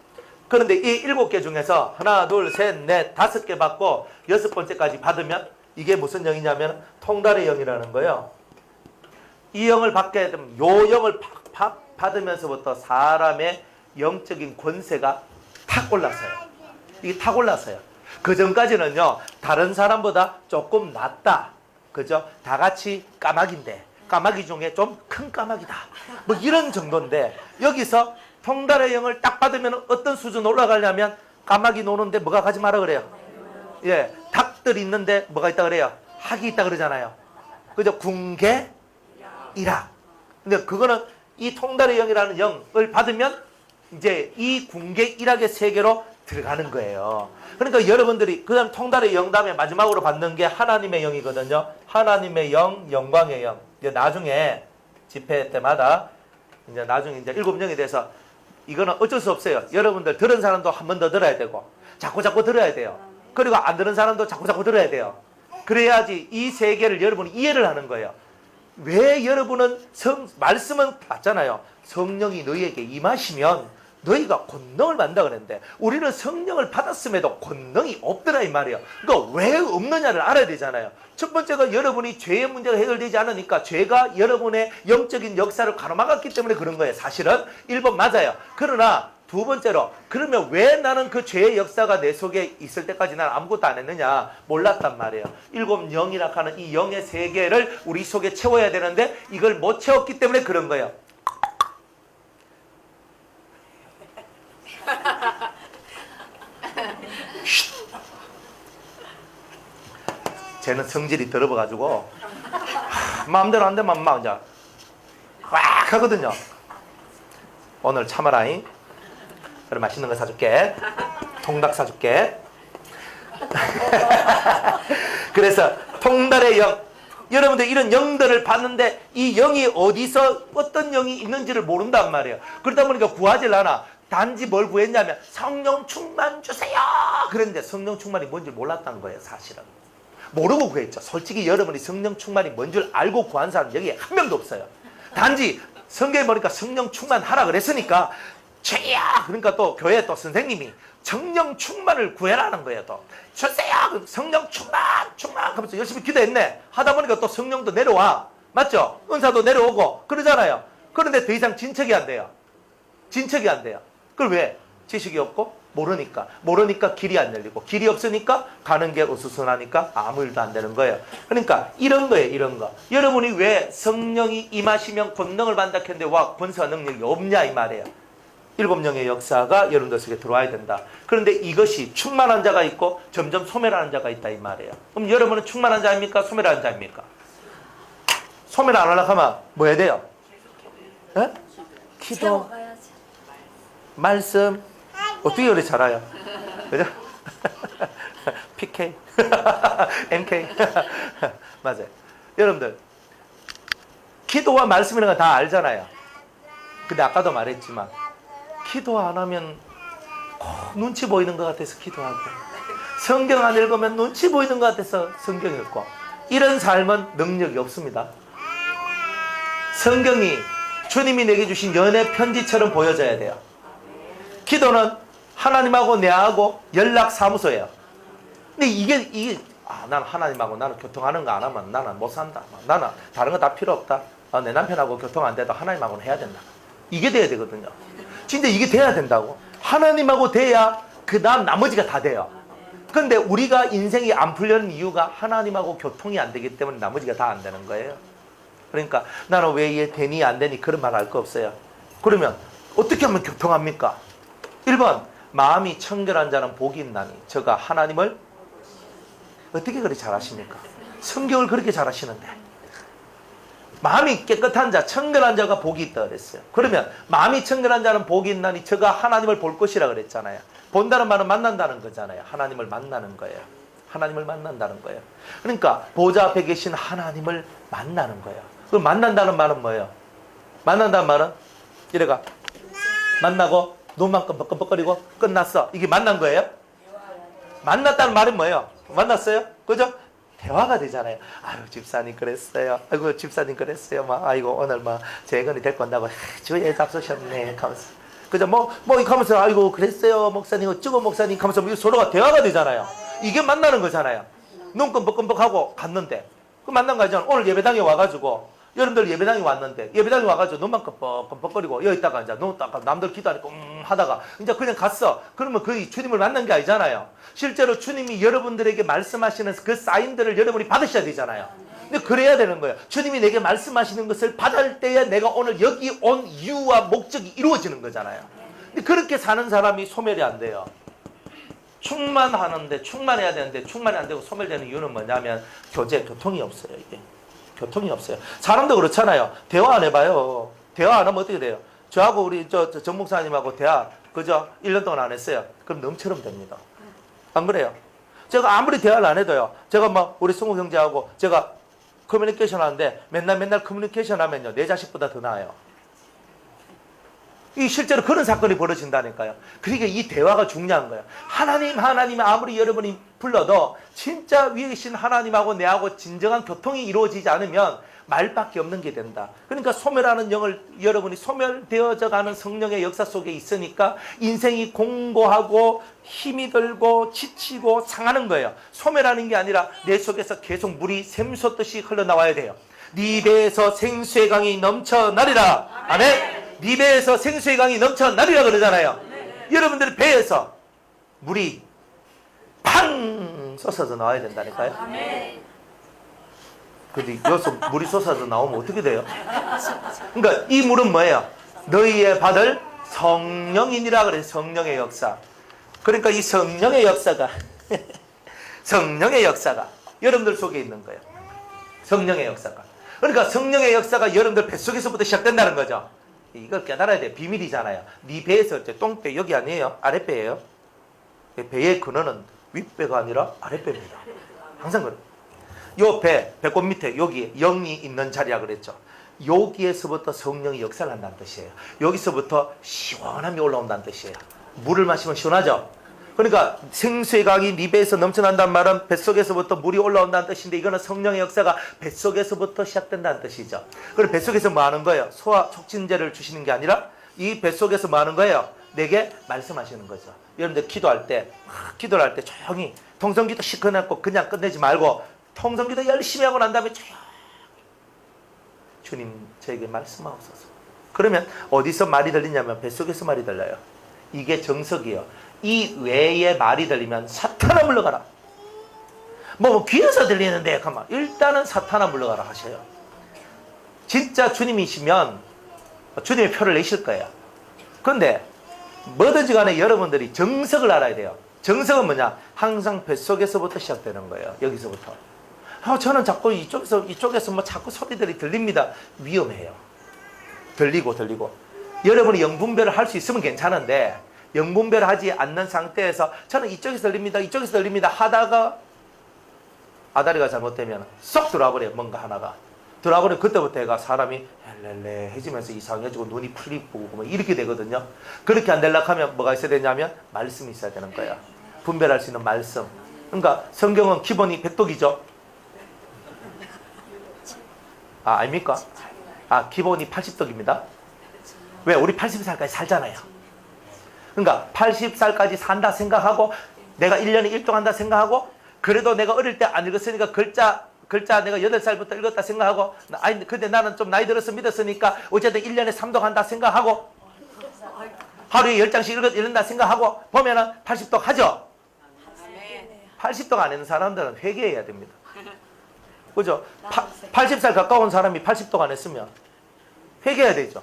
그런데 이 7개 중에서 하나, 둘, 셋, 넷, 5개 받고 6번째까지 받으면 이게 무슨 영이냐면 통달의 영이라는 거예요. 이 영을 받게 되면 요 영을 받으면서부터 사람의 영적인 권세가 탁 올랐어요. 이게 탁 올랐어요. 그 전까지는요, 다른 사람보다 조금 낫다. 그죠? 다 같이 까마귀인데, 까마귀 중에 좀 큰 까마귀다. 뭐 이런 정도인데, 여기서 통달의 영을 딱 받으면 어떤 수준 올라가려면, 까마귀 노는데 뭐가 가지 마라 그래요. 예, 닭들 있는데 뭐가 있다 그래요. 학이 있다 그러잖아요. 그죠? 궁계, 일학. 근데 그거는 이 통달의 영이라는 영을 받으면 이제 이 궁계, 일학의 세계로 들어가는 거예요. 그러니까 여러분들이 그 다음 통달의 영 다음에 마지막으로 받는 게 하나님의 영이거든요. 하나님의 영, 영광의 영. 이제 나중에 집회 때마다 이제 나중에 이제 7영이 돼서 이거는 어쩔 수 없어요. 여러분들 들은 사람도 한 번 더 들어야 되고 자꾸 들어야 돼요. 그리고 안 들은 사람도 자꾸 들어야 돼요. 그래야지 이 세계를 여러분이 이해를 하는 거예요. 왜 여러분은 말씀은 맞잖아요. 성령이 너희에게 임하시면 너희가 권능을 받는다 그랬는데 우리는 성령을 받았음에도 권능이 없더라 이 말이에요. 그러니까 왜 없느냐를 알아야 되잖아요. 첫 번째가 여러분이 죄의 문제가 해결되지 않으니까 죄가 여러분의 영적인 역사를 가로막았기 때문에 그런 거예요. 사실은 1번 맞아요. 그러나 두 번째로, 그러면 왜 나는 그 죄의 역사가 내 속에 있을 때까지 난 아무것도 안 했느냐? 몰랐단 말이에요. 일곱 영이라 하는 이 영의 세계를 우리 속에 채워야 되는데 이걸 못 채웠기 때문에 그런 거예요. 쟤는 성질이 더러워가지고 마음대로 안 되면 막 이제 확 하거든요. 오늘 참아라잉. 그래, 맛있는 거 사줄게. 통닭 사줄게. 그래서 통달의 영, 여러분들 이런 영들을 봤는데 이 영이 어디서 어떤 영이 있는지를 모른단 말이에요. 그러다 보니까 구하질 않아. 단지 뭘 구했냐면 성령 충만 주세요. 그랬는데 성령 충만이 뭔지 몰랐다는 거예요. 사실은 모르고 구했죠. 솔직히 여러분이 성령 충만이 뭔 줄 알고 구한 사람 여기 한 명도 없어요. 단지 성경에 보니까 성령 충만하라 그랬으니까 죄야. 그러니까 또 교회 또 선생님이 성령 충만을 구해라는 거예요. 또 주세요. 성령 충만 하면서 열심히 기도했네. 하다 보니까 또 성령도 내려와. 맞죠? 은사도 내려오고 그러잖아요. 그런데 더 이상 진척이 안 돼요. 진척이 안 돼요. 그걸 왜? 지식이 없고 모르니까 길이 안 열리고, 길이 없으니까 가는 게 어수선하니까 아무 일도 안 되는 거예요. 그러니까 이런 거예요. 이런 거. 여러분이 왜 성령이 임하시면 권능을 받는다 했는데 와 권세와 능력이 없냐 이 말이에요. 일곱 영의 역사가 여러분들 속에 들어와야 된다. 그런데 이것이 충만한 자가 있고 점점 소멸하는 자가 있다 이 말이에요. 그럼 여러분은 충만한 자입니까? 소멸하는 자입니까? 소멸 안 하려고 하면 뭐 해야 돼요? 네? 기도, 말씀. 어떻게 그렇게 잘 알아요? 그죠? PK, MK. 맞아요. 여러분들 기도와 말씀이라는 건 다 알잖아요. 근데 아까도 말했지만 기도 안 하면 눈치 보이는 것 같아서 기도하고, 성경 안 읽으면 눈치 보이는 것 같아서 성경 읽고, 이런 삶은 능력이 없습니다. 성경이 주님이 내게 주신 연애 편지처럼 보여져야 돼요. 기도는 하나님하고 내하고 연락사무소예요. 근데 이게 나는 하나님하고 나는 교통하는 거 안 하면 나는 못 산다. 나는 다른 거 다 필요 없다. 내 남편하고 교통 안 돼도 하나님하고는 해야 된다. 이게 돼야 되거든요. 진짜 이게 돼야 된다고. 하나님하고 돼야 그 다음 나머지가 다 돼요. 그런데 우리가 인생이 안 풀려는 이유가 하나님하고 교통이 안 되기 때문에 나머지가 다 안 되는 거예요. 그러니까 나는 왜 이게 되니 안 되니 그런 말 할 거 없어요. 그러면 어떻게 하면 교통합니까? 1번, 마음이 청결한 자는 복이 있나니 저가 하나님을 어떻게 그렇게 잘하십니까? 성경을 그렇게 잘하시는데. 마음이 깨끗한 자, 청결한 자가 복이 있다 그랬어요. 그러면 마음이 청결한 자는 복이 있나니 저가 하나님을 볼 것이라 그랬잖아요. 본다는 말은 만난다는 거잖아요. 하나님을 만나는 거예요. 하나님을 만난다는 거예요. 그러니까 보좌 앞에 계신 하나님을 만나는 거예요. 그럼 만난다는 말은 뭐예요? 만난다는 말은 이래가 만나고 눈만 끔뻑끔뻑거리고 끝났어. 이게 만난 거예요? 만났다는 말은 뭐예요? 만났어요? 그죠? 대화가 되잖아요. 아유 집사님 그랬어요. 아이고 집사님 그랬어요. 막 아이고 오늘 막 재건이 될 건다고 주에 잡수셨네. 하면서 그죠? 뭐 하면서 아이고 그랬어요 목사님 어쩌고 목사님 하면서 서로가 대화가 되잖아요. 이게 만나는 거잖아요. 눈 끔뻑끔뻑하고 갔는데 그 만난 거 아니잖아요. 오늘 예배당에 와가지고 여러분들 예배당에 왔는데 예배당에 와가지고 눈만 끔뻑끔뻑거리고 여기 있다가 이제 눈 딱 남들 기도하니까 하다가 이제 그냥 갔어. 그러면 거의 주님을 만난 게 아니잖아요. 실제로 주님이 여러분들에게 말씀하시는 그 사인들을 여러분이 받으셔야 되잖아요. 근데 그래야 되는 거예요. 주님이 내게 말씀하시는 것을 받을 때에 내가 오늘 여기 온 이유와 목적이 이루어지는 거잖아요. 근데 그렇게 사는 사람이 소멸이 안 돼요. 충만하는데 충만해야 되는데 충만이 안 되고 소멸되는 이유는 뭐냐면 교통이 없어요. 이게 교통이 없어요. 사람도 그렇잖아요. 대화 안 해봐요. 대화 안 하면 어떻게 돼요? 저하고 우리 정 목사님하고 대화 그죠? 1년 동안 안 했어요. 그럼 넘처럼 됩니다. 안 그래요? 제가 아무리 대화를 안 해도요. 제가 막 우리 승우 형제하고 제가 커뮤니케이션 하는데 맨날 커뮤니케이션 하면요. 내 자식보다 더 나아요. 이 실제로 그런 사건이 벌어진다니까요. 그러니까 이 대화가 중요한 거예요. 하나님 아무리 여러분이 불러도 진짜 위에 계신 하나님하고 내하고 진정한 교통이 이루어지지 않으면 말밖에 없는 게 된다. 그러니까 소멸하는 영을 여러분이 소멸되어져 가는 성령의 역사 속에 있으니까 인생이 공고하고 힘이 들고 지치고 상하는 거예요. 소멸하는 게 아니라 내 속에서 계속 물이 샘솟듯이 흘러나와야 돼요. 네 배에서 생수의 강이 넘쳐나리라. 아멘. 네 배에서 생수의 강이 넘쳐나리라 그러잖아요. 여러분들의 배에서 물이 팡 쏟아져 나와야 된다니까요. 근데 여기서 물이 쏟아져 나오면 어떻게 돼요? 그러니까 이 물은 뭐예요? 너희의 받을 성령이니라 그래요. 성령의 역사. 그러니까 이 성령의 역사가 성령의 역사가 여러분들 속에 있는 거예요. 성령의 역사가. 그러니까 성령의 역사가 여러분들 뱃속에서부터 시작된다는 거죠. 이걸 깨달아야 돼. 비밀이잖아요. 네 배에서 똥배 여기 아니에요? 아랫배예요. 배의 근원은 윗배가 아니라 아랫배입니다. 항상 그래요. 요 배꼽 밑에 여기 영이 있는 자리라 그랬죠. 여기에서부터 성령이 역사를 한다는 뜻이에요. 여기서부터 시원함이 올라온다는 뜻이에요. 물을 마시면 시원하죠. 그러니까 생수의 강이 네 배에서 넘쳐난다는 말은 뱃속에서부터 물이 올라온다는 뜻인데, 이거는 성령의 역사가 뱃속에서부터 시작된다는 뜻이죠. 그럼 뱃속에서 뭐 하는 거예요? 소화 촉진제를 주시는 게 아니라 이 뱃속에서 뭐 하는 거예요? 내게 말씀하시는 거죠. 여러분들 기도할 때, 기도를 할 때 조용히 통성기도 시커멓고 그냥 끝내지 말고 통성기도 열심히 하고 난 다음에 조용히 주님 저에게 말씀하옵소서. 그러면 어디서 말이 들리냐면 뱃속에서 말이 들려요. 이게 정석이에요. 이 외에 말이 들리면 사탄아 물러가라. 뭐 귀에서 들리는데 가만 일단은 사탄아 물러가라 하셔요. 진짜 주님이시면 주님의 표를 내실 거예요. 그런데 뭐든지 간에 여러분들이 정석을 알아야 돼요. 정석은 뭐냐? 항상 뱃속에서부터 시작되는 거예요. 여기서부터. 저는 자꾸 이쪽에서 뭐 자꾸 소리들이 들립니다. 위험해요. 들리고. 여러분이 영분별을 할 수 있으면 괜찮은데, 영분별을 하지 않는 상태에서 저는 이쪽에서 들립니다 하다가 아다리가 잘못되면 쏙 들어와 버려요. 뭔가 하나가 들어와 버리면 그때부터 애가 사람이 헬렐레해지면서 이상해지고 눈이 풀리고 뭐 이렇게 되거든요. 그렇게 안 되려고 하면 뭐가 있어야 되냐면 말씀이 있어야 되는 거예요. 분별할 수 있는 말씀. 그러니까 성경은 기본이 100독이죠. 아닙니까? 기본이 80독입니다. 왜? 우리 80살까지 살잖아요. 그러니까 80살까지 산다 생각하고, 내가 1년에 1동 한다 생각하고, 그래도 내가 어릴 때 안 읽었으니까 글자 내가 8살부터 읽었다 생각하고, 근데 나는 좀 나이 들어서 믿었으니까 어쨌든 1년에 3동 한다 생각하고, 하루에 10장씩 읽는다 생각하고 보면은 80독 하죠? 80독 안 하는 사람들은 회개해야 됩니다. 그죠? 80살 가까운 사람이 80독 안 했으면 회개해야 되죠.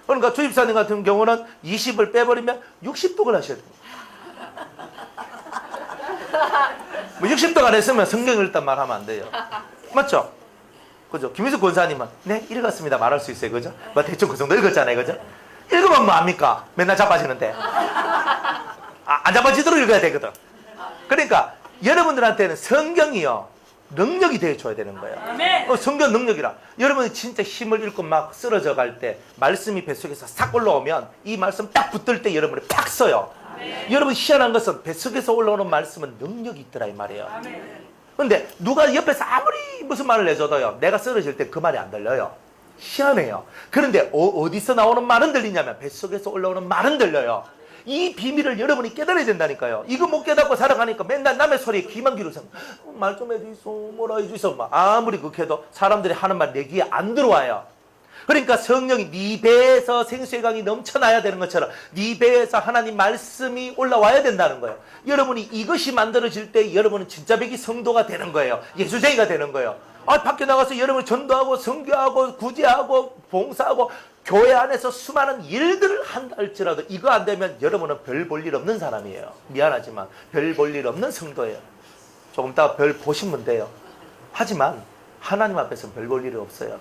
그러니까 주입사님 같은 경우는 20을 빼버리면 60독을 하셔야 됩니다. 뭐 60독 안 했으면 성경 읽단 말하면 안 돼요. 맞죠? 그죠? 김희숙 권사님은 네 읽었습니다 말할 수 있어요. 그죠? 뭐 대충 그 정도 읽었잖아요. 그죠? 읽으면 뭐 합니까? 맨날 자빠지는데. 안 자빠지도록 읽어야 되거든. 그러니까 여러분들한테는 성경이요 능력이 되어줘야 되는 거예요. 성경 능력이라. 여러분이 진짜 힘을 잃고 막 쓰러져 갈 때 말씀이 뱃속에서 싹 올라오면 이 말씀 딱 붙들 때 여러분이 팍 써요. 여러분 희한한 것은 뱃속에서 올라오는 말씀은 능력이 있더라 이 말이에요. 근데 누가 옆에서 아무리 무슨 말을 해줘도요 내가 쓰러질 때 그 말이 안 들려요. 희한해요. 그런데 어디서 나오는 말은 들리냐면 뱃속에서 올라오는 말은 들려요. 이 비밀을 여러분이 깨달아야 된다니까요. 이거 못 깨닫고 살아가니까 맨날 남의 소리에 귀만 기울여서 말 좀 해주이소 뭐라 해주이소 막 아무리 그렇게 해도 사람들이 하는 말 내 귀에 안 들어와요. 그러니까 성령이 네 배에서 생수의 강이 넘쳐나야 되는 것처럼 네 배에서 하나님 말씀이 올라와야 된다는 거예요. 여러분이 이것이 만들어질 때 여러분은 진짜 백이 성도가 되는 거예요. 예수쟁이가 되는 거예요. 밖에 나가서 여러분 전도하고 선교하고 구제하고 봉사하고 교회 안에서 수많은 일들을 한다 할지라도 이거 안 되면 여러분은 별 볼 일 없는 사람이에요. 미안하지만 별 볼 일 없는 성도예요. 조금 이따가 별 보시면 돼요. 하지만 하나님 앞에서는 별 볼 일이 없어요.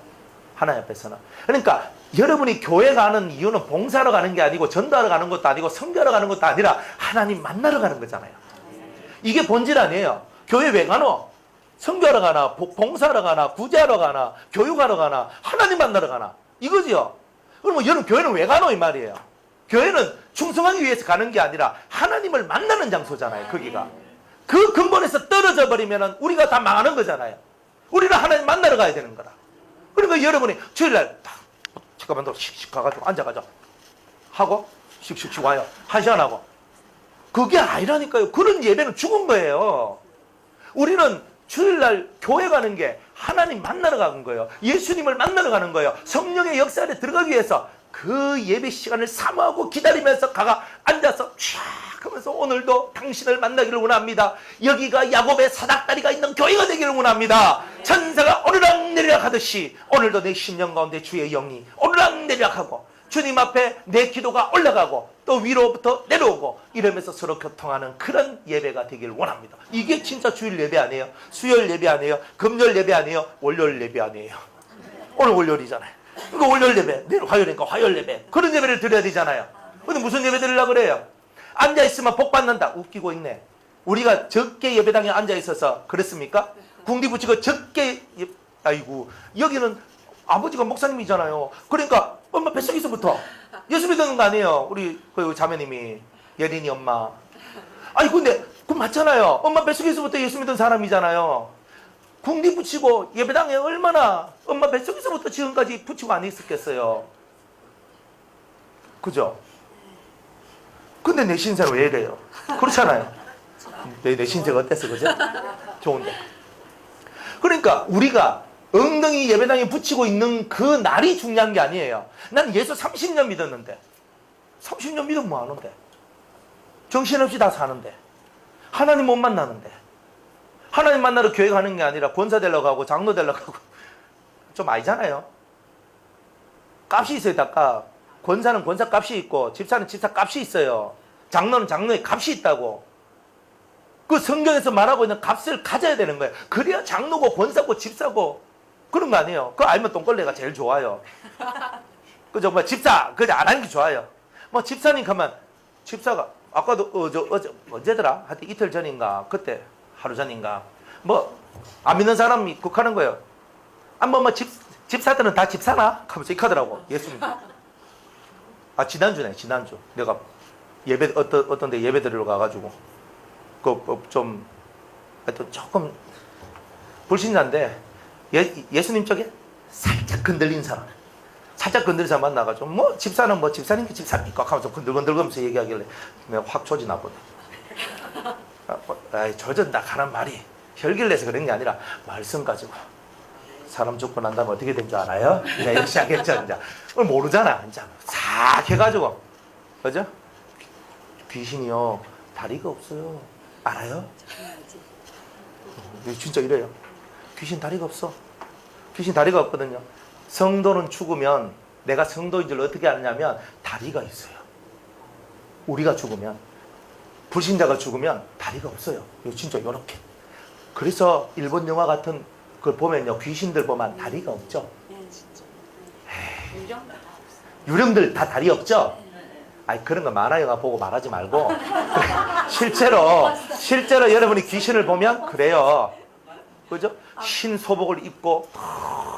하나님 앞에서는. 그러니까 여러분이 교회 가는 이유는 봉사하러 가는 게 아니고 전도하러 가는 것도 아니고 선교하러 가는 것도 아니라 하나님 만나러 가는 거잖아요. 이게 본질 아니에요. 교회 왜 가노? 선교하러 가나 봉사하러 가나 구제하러 가나 교육하러 가나 하나님 만나러 가나 이거지요. 그럼 여러분 교회는 왜 가노 이 말이에요. 교회는 충성하기 위해서 가는 게 아니라 하나님을 만나는 장소잖아요. 거기가. 그 근본에서 떨어져 버리면 우리가 다 망하는 거잖아요. 우리는 하나님 만나러 가야 되는 거라. 그러니까 여러분이 주일날 잠깐만 더 씩씩 가가지고 앉아가지고 하고 씩씩씩 와요. 1시간 하고. 그게 아니라니까요. 그런 예배는 죽은 거예요. 우리는 주일날 교회 가는 게 하나님 만나러 가는 거예요. 예수님을 만나러 가는 거예요. 성령의 역사 안에 들어가기 위해서. 그 예배 시간을 사모하고 기다리면서 가가 앉아서 쫙 하면서 오늘도 당신을 만나기를 원합니다. 여기가 야곱의 사닥다리가 있는 교회가 되기를 원합니다. 천사가 오르락내리락 하듯이 오늘도 내 심령 가운데 주의 영이 오르락내리락 하고 주님 앞에 내 기도가 올라가고 또 위로부터 내려오고 이러면서 서로 교통하는 그런 예배가 되기를 원합니다. 이게 진짜 주일 예배 아니에요? 수요일 예배 아니에요? 금요일 예배 아니에요? 월요일 예배 아니에요? 오늘 월요일이잖아요. 그러니까 월요일 예배, 내일 화요일이니까 화요일 예배, 그런 예배를 드려야 되잖아요. 근데 무슨 예배 드리려고 그래요? 앉아있으면 복 받는다. 웃기고 있네. 우리가 적게 예배당에 앉아있어서 그랬습니까? 궁디 붙이고 적게 아이고 여기는 아버지가 목사님이잖아요. 그러니까 엄마 뱃속에서부터 예수 믿는 거 아니에요? 우리 그 자매님이 예린이 엄마. 아니 근데 그 맞잖아요. 엄마 뱃속에서부터 예수 믿는 사람이잖아요. 궁디 붙이고 예배당에 얼마나 엄마 뱃속에서부터 지금까지 붙이고 안 있었겠어요. 그죠? 근데 내 신세는 왜 이래요? 그렇잖아요. 내 신세가 어땠어, 그죠? 좋은데. 그러니까 우리가 엉덩이 예배당에 붙이고 있는 그 날이 중요한 게 아니에요. 난 예수 30년 믿었는데 30년 믿으면 뭐 하는데? 정신없이 다 사는데 하나님 못 만나는데 하나님 만나러 교회 가는 게 아니라 권사 되려고 하고 장로 되려고 하고 좀 아니잖아요. 값이 있어요. 다 값. 권사는 권사 값이 있고 집사는 집사 값이 있어요. 장로는 장로의 값이 있다고. 그 성경에서 말하고 있는 값을 가져야 되는 거예요. 그래야 장로고 권사고 집사고 그런 거 아니에요. 그거 알면 똥걸레가 제일 좋아요. 그죠? 뭐 집사 그냥 안 하는 게 좋아요. 뭐 집사님 가면 집사가 아까도 어제 언제더라? 하여튼 이틀 전인가 그때 하루 전인가 뭐 안 믿는 사람이 국하는 거예요. 한번 뭐 집사들은 다 집사나? 하면서 이렇게 하더라고. 예수님. 아 지난주네 지난주 내가 예배 어떤 데 예배 드리러 가가지고 좀 하여튼 조금 불신자인데 예수님 쪽에 살짝 건들린 사람 만나가지고 뭐 집사는 뭐 집사님께 집사니까 하면서 건들건들면서 얘기하길래 내가 확 조지나 보네. 아이 조전다 가는 말이 혈기를 내서 그런 게 아니라 말씀 가지고 사람 죽고 난 다음에 어떻게 된 줄 알아요? 이제 이렇게 시작했죠. 이제 모르잖아. 이제 싹 해가지고 그죠? 귀신이요 다리가 없어요. 알아요? 진짜 이래요. 귀신 다리가 없어. 귀신 다리가 없거든요. 성도는 죽으면 내가 성도인 줄 어떻게 아느냐면 다리가 있어요. 우리가 죽으면 불신자가 죽으면 다리가 없어요. 진짜 이렇게. 그래서 일본 영화 같은 걸 보면요 귀신들 보면 다리가 없죠. 유령들 다 다리 없죠. 아니 그런 거 만화 영화 보고 말하지 말고 실제로 여러분이 귀신을 보면 그래요. 그죠? 흰 소복을 입고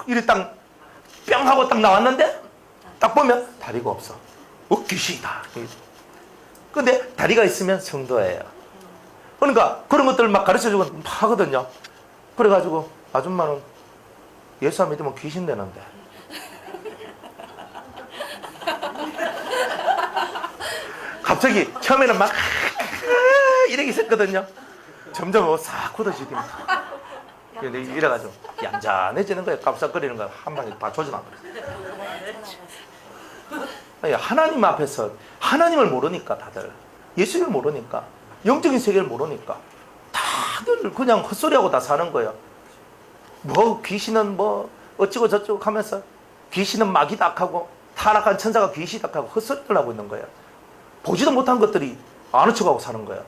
이래 딱 뿅 하고 딱 나왔는데 딱 보면 다리가 없어. 귀신이다. 근데 다리가 있으면 성도예요. 그러니까 그런 것들 막 가르쳐주고 막 하거든요. 그래가지고 아줌마는 예수 안 믿으면 귀신 되는데 갑자기 처음에는 막 이렇게 있었거든요. 점점 싹 굳어지니까 이래가지고 얌전해지는 거예요. 깝싹거리는 거 한 방에 다 조져놔. 하나님 앞에서 하나님을 모르니까 다들 예수를 모르니까 영적인 세계를 모르니까 다들 그냥 헛소리하고 다 사는 거예요. 뭐 귀신은 뭐 어찌고 저쩌고 하면서 귀신은 마귀다 하고 타락한 천사가 귀신이다 하고 헛소리를 하고 있는 거예요. 보지도 못한 것들이 아는 척하고 사는 거예요.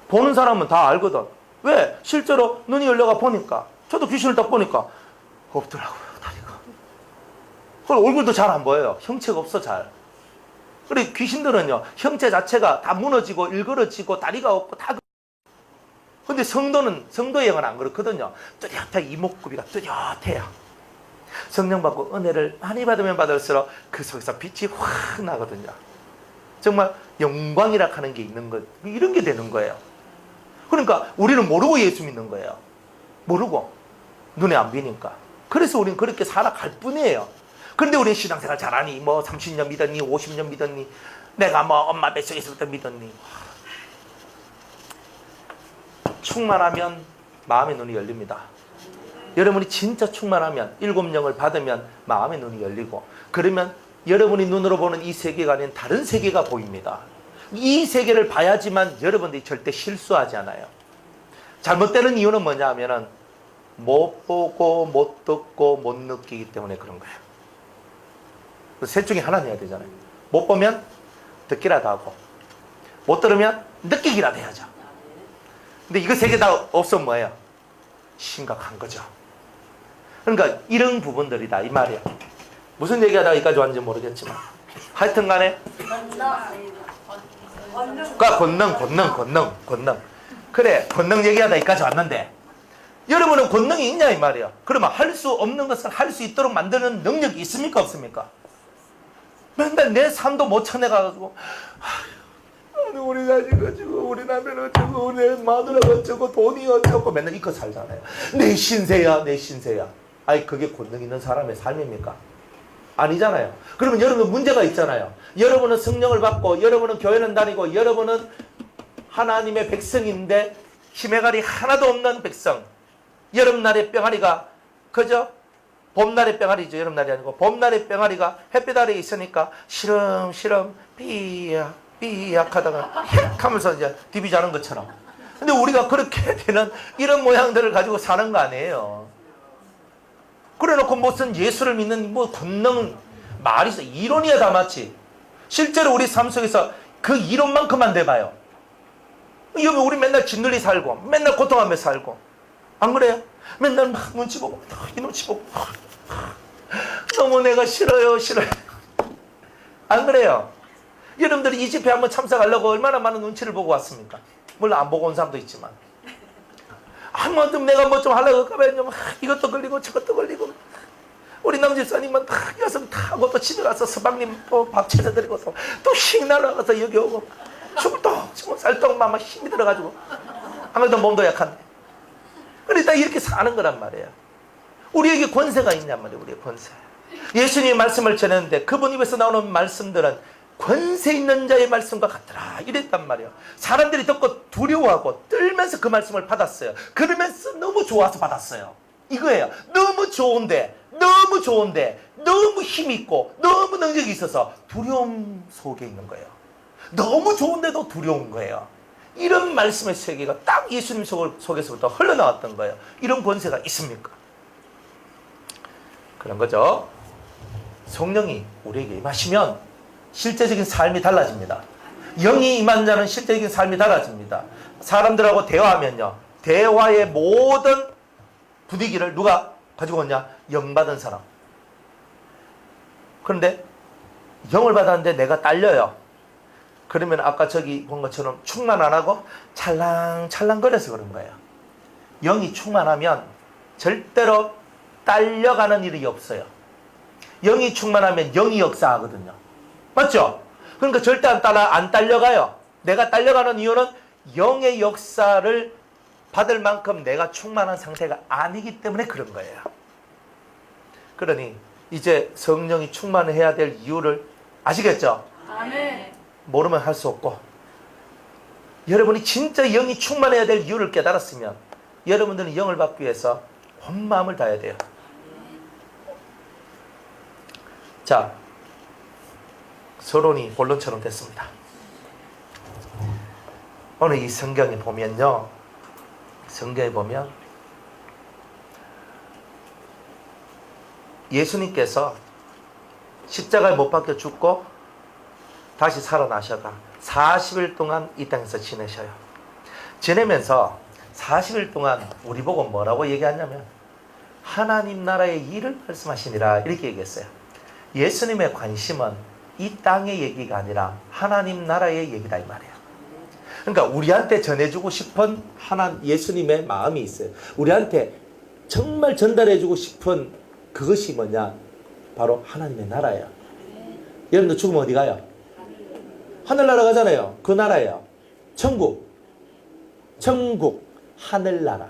보는 사람은 다 알거든. 왜? 실제로 눈이 열려가 보니까 저도 귀신을 딱 보니까 없더라고요. 다리가. 그리고 얼굴도 잘 안 보여요. 형체가 없어 잘. 그리고 귀신들은요 형체 자체가 다 무너지고 일그러지고 다리가 없고 다. 근데 성도의 영은 안 그렇거든요. 뚜렷하게 이목구비가 뚜렷해요. 성령 받고 은혜를 많이 받으면 받을수록 그 속에서 빛이 확 나거든요. 정말 영광이라 하는 게 있는 것, 이런 게 되는 거예요. 그러니까 우리는 모르고 예수 믿는 거예요. 모르고 눈에 안 보이니까. 그래서 우리는 그렇게 살아갈 뿐이에요. 그런데 우리는 신앙생활 잘하니 뭐 30년 믿었니 50년 믿었니 내가 뭐 엄마 뱃속에서부터 믿었니. 충만하면 마음의 눈이 열립니다. 여러분이 진짜 충만하면 7영을 받으면 마음의 눈이 열리고 그러면 여러분이 눈으로 보는 이 세계가 아닌 다른 세계가 보입니다. 이 세계를 봐야지만 여러분들이 절대 실수하지 않아요. 잘못되는 이유는 뭐냐 하면은 못 보고 못 듣고 못 느끼기 때문에 그런 거예요. 셋 중에 하나는 해야 되잖아요. 못 보면 듣기라도 하고 못 들으면 느끼기라도 해야죠. 근데 이거 세 개 다 없으면 뭐예요? 심각한 거죠. 그러니까 이런 부분들이다 이 말이에요. 무슨 얘기하다가 여기까지 왔는지 모르겠지만 하여튼 간에 권능 그래 권능 얘기하다 여기까지 왔는데 여러분은 권능이 있냐 이 말이야. 그러면 할 수 없는 것을 할 수 있도록 만드는 능력이 있습니까 없습니까? 맨날 내 삶도 못 쳐내가지고 우리 자식 어쩌고 우리 남편 어쩌고 우리 마누라가 어쩌고 돈이 어쩌고 맨날 이거 살잖아요. 내 신세야 내 신세야. 아니 그게 권능 있는 사람의 삶입니까? 아니잖아요. 그러면 여러분 문제가 있잖아요. 여러분은 성령을 받고 여러분은 교회는 다니고 여러분은 하나님의 백성인데 힘의갈이 하나도 없는 백성. 여름날의 병아리가 그죠? 봄날의 병아리죠. 여름날이 아니고 봄날의 병아리가 햇빛 아래에 있으니까 시름시름 삐약 하다가 헥 하면서 이제 디비 자는 것처럼. 근데 우리가 그렇게 되는 이런 모양들을 가지고 사는 거 아니에요. 그래놓고 무슨 예수를 믿는 뭐 권능 말이 있어. 이론이야 다 마치. 실제로 우리 삶 속에서 그 이론만큼 안 돼봐요. 여기 우리 맨날 짓눌리 살고 맨날 고통하며 살고 안 그래요? 맨날 막 눈치 보고 이 눈치 보고 너무 내가 싫어요 안 그래요? 여러분들이 이 집회 한번 참석하려고 얼마나 많은 눈치를 보고 왔습니까? 물론 안 보고 온 사람도 있지만 한 번쯤 내가 뭐 좀 하려고 하면 이것도 걸리고 저것도 걸리고 우리 남집사님은 다 여성 타고 또 집에 가서 서방님 또 밥 차려드리고서 또 휙 날아가서 여기 오고 죽을 쌀떡만 막 힘이 들어가지고 아무래도 몸도 약한데 그러니까 이렇게 사는 거란 말이에요. 우리에게 권세가 있냔 말이에요. 우리의 권세. 예수님의 말씀을 전했는데 그분 입에서 나오는 말씀들은 권세 있는 자의 말씀과 같더라 이랬단 말이에요. 사람들이 듣고 두려워하고 떨면서 그 말씀을 받았어요. 그러면서 너무 좋아서 받았어요. 이거예요. 너무 좋은데 너무 힘이 있고 너무 능력이 있어서 두려움 속에 있는 거예요. 너무 좋은데도 두려운 거예요. 이런 말씀의 세계가 딱 예수님 속에서부터 흘러나왔던 거예요. 이런 권세가 있습니까? 그런 거죠. 성령이 우리에게 임하시면 실제적인 삶이 달라집니다. 영이 임한 자는 실제적인 삶이 달라집니다. 사람들하고 대화하면요. 대화의 모든 분위기를 누가 가지고 오냐? 영 받은 사람. 그런데 영을 받았는데 내가 딸려요. 그러면 아까 저기 본 것처럼 충만 안 하고 찰랑찰랑거려서 그런 거예요. 영이 충만하면 절대로 딸려가는 일이 없어요. 영이 충만하면 영이 역사하거든요. 맞죠? 그러니까 절대 안 딸려가요. 내가 딸려가는 이유는 영의 역사를 받을 만큼 내가 충만한 상태가 아니기 때문에 그런 거예요. 그러니 이제 성령이 충만해야 될 이유를 아시겠죠? 아멘. 모르면 할 수 없고 여러분이 진짜 영이 충만해야 될 이유를 깨달았으면 여러분들은 영을 받기 위해서 온 마음을 다해야 돼요. 자, 서론이 본론처럼 됐습니다. 오늘 이 성경에 보면요. 성경에 보면 예수님께서 십자가에 못 박혀 죽고 다시 살아나셔가 40일 동안 이 땅에서 지내셔요. 지내면서 40일 동안 우리 보고 뭐라고 얘기하냐면 하나님 나라의 일을 말씀하시니라 이렇게 얘기했어요. 예수님의 관심은 이 땅의 얘기가 아니라 하나님 나라의 얘기다 이 말이에요. 그러니까 우리한테 전해주고 싶은 예수님의 마음이 있어요. 우리한테 정말 전달해주고 싶은 그것이 뭐냐? 바로 하나님의 나라예요. 여러분들 죽으면 어디 가요? 하늘나라 가잖아요. 그 나라예요. 천국, 하늘나라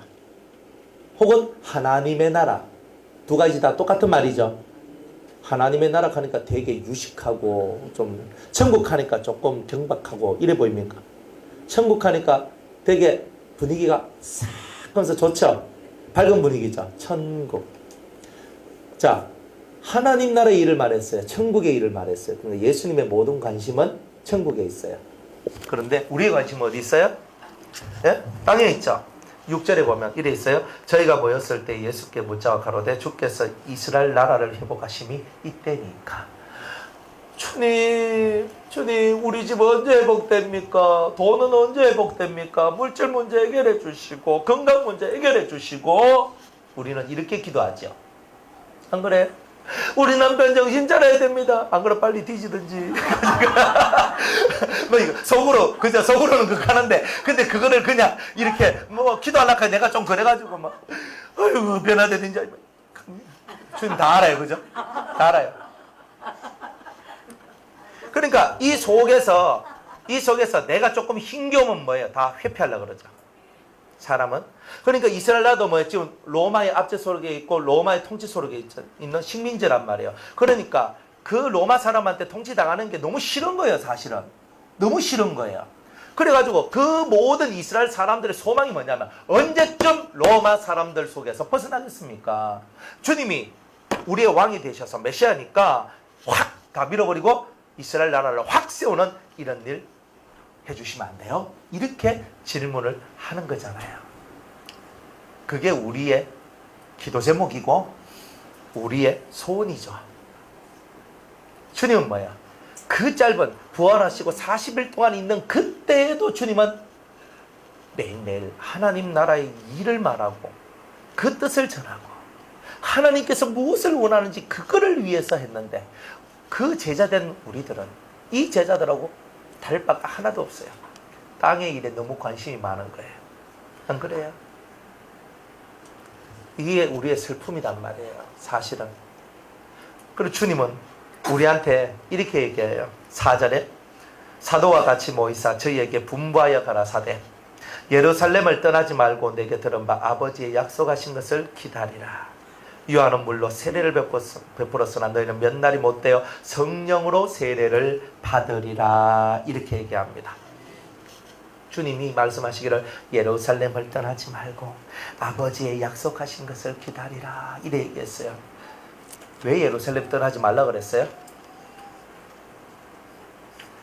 혹은 하나님의 나라 두 가지 다 똑같은 말이죠. 하나님의 나라 하니까 되게 유식하고 좀 천국 하니까 조금 경박하고 이래 보입니까? 천국 하니까 되게 분위기가 싹 하면서 좋죠. 밝은 분위기죠. 천국. 자, 하나님 나라의 일을 말했어요. 천국의 일을 말했어요. 그러니까 예수님의 모든 관심은 천국에 있어요. 그런데 우리의 관심은 어디 있어요? 예? 땅에 있죠. 6절에 보면 이래 있어요. 저희가 모였을 때 예수께 묻자와 가로되 주께서 이스라엘 나라를 회복하심이 이때니까. 주님 우리 집 언제 회복됩니까? 돈은 언제 회복됩니까? 물질 문제 해결해 주시고 건강 문제 해결해 주시고. 우리는 이렇게 기도하죠. 안 그래? 우리 남편 정신 차려야 됩니다. 안 그래 빨리 뒤지든지. 뭐 이거 속으로 그저 속으로는 그거 하는데, 근데 그거를 그냥 이렇게 뭐 기도하려니까 내가 좀 그래가지고 막 아이고 변화되든지. 주님 다 알아요, 그죠? 다 알아요. 그러니까 이 속에서 내가 조금 힘겨우면 뭐예요? 다 회피하려고 그러죠. 사람은. 그러니까 이스라엘 나라도 뭐 지금 로마의 압제 속에 있고 로마의 통치 속에 있는 식민지란 말이에요. 그러니까 그 로마 사람한테 통치당하는 게 너무 싫은 거예요, 사실은. 너무 싫은 거예요. 그래가지고 그 모든 이스라엘 사람들의 소망이 뭐냐면 언제쯤 로마 사람들 속에서 벗어나겠습니까? 주님이 우리의 왕이 되셔서 메시아니까 확 다 밀어버리고 이스라엘 나라를 확 세우는 이런 일 해주시면 안 돼요? 이렇게 질문을 하는 거잖아요. 그게 우리의 기도 제목이고 우리의 소원이죠. 주님은 뭐야? 그 짧은 부활하시고 40일 동안 있는 그때에도 주님은 매일매일 하나님 나라의 일을 말하고 그 뜻을 전하고 하나님께서 무엇을 원하는지 그거를 위해서 했는데, 그 제자된 우리들은 이 제자들하고 다를 바가 하나도 없어요. 땅의 일에 너무 관심이 많은 거예요. 안 그래요? 이게 우리의 슬픔이란 말이에요, 사실은. 그리고 주님은 우리한테 이렇게 얘기해요. 4절에 사도와 같이 모이사 저희에게 분부하여 가라사대 예루살렘을 떠나지 말고 내게 들은 바 아버지의 약속하신 것을 기다리라. 요한은 물로 세례를 베풀었으나 너희는 몇 날이 못되어 성령으로 세례를 받으리라. 이렇게 얘기합니다. 주님이 말씀하시기를 예루살렘을 떠나지 말고 아버지의 약속하신 것을 기다리라. 이래 얘기했어요. 왜 예루살렘 떠나지 말라 그랬어요?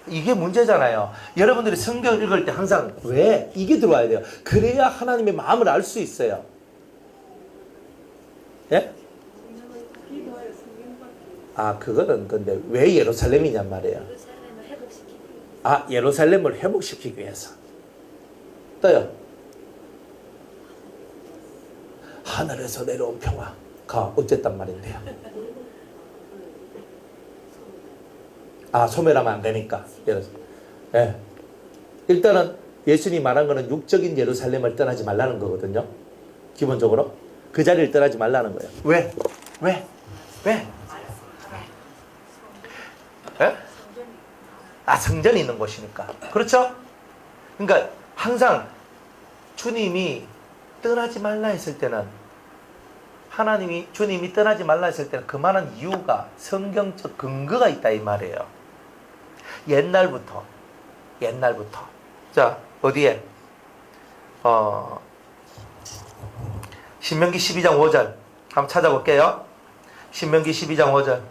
이게 문제잖아요. 여러분들이 성경 읽을 때 항상 왜? 이게 들어와야 돼요. 그래야 하나님의 마음을 알 수 있어요. 예? 아, 그거는 근데 왜 예루살렘이냔 말이에요. 아, 예루살렘을 회복시키기 위해서. 또요. 하늘에서 내려온 평화가 어쨌단 말인데요. 아, 소멸하면 안 되니까. 예. 일단은 예수님이 말한 거는 육적인 예루살렘을 떠나지 말라는 거거든요. 기본적으로. 그 자리를 떠나지 말라는 거예요. 왜? 예? 아, 성전이 있는 곳이니까. 그렇죠? 그러니까 항상 주님이 떠나지 말라 했을 때는, 주님이 떠나지 말라 했을 때는 그만한 이유가, 성경적 근거가 있다 이 말이에요. 옛날부터. 자, 어디에? 신명기 12장 5절 한번 찾아볼게요. 신명기 12장 5절.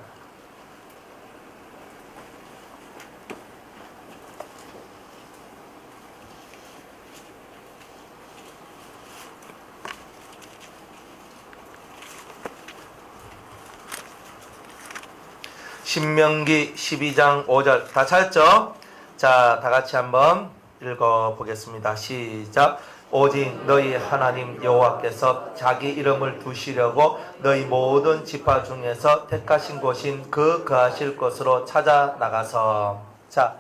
신명기 12장 5절 다 찾았죠? 자, 다 같이 한번 읽어보겠습니다. 시작. 오직 너희 하나님 여호와께서 자기 이름을 두시려고 너희 모든 지파 중에서 택하신 곳인 그 거하실 곳으로 찾아 나가서. 자,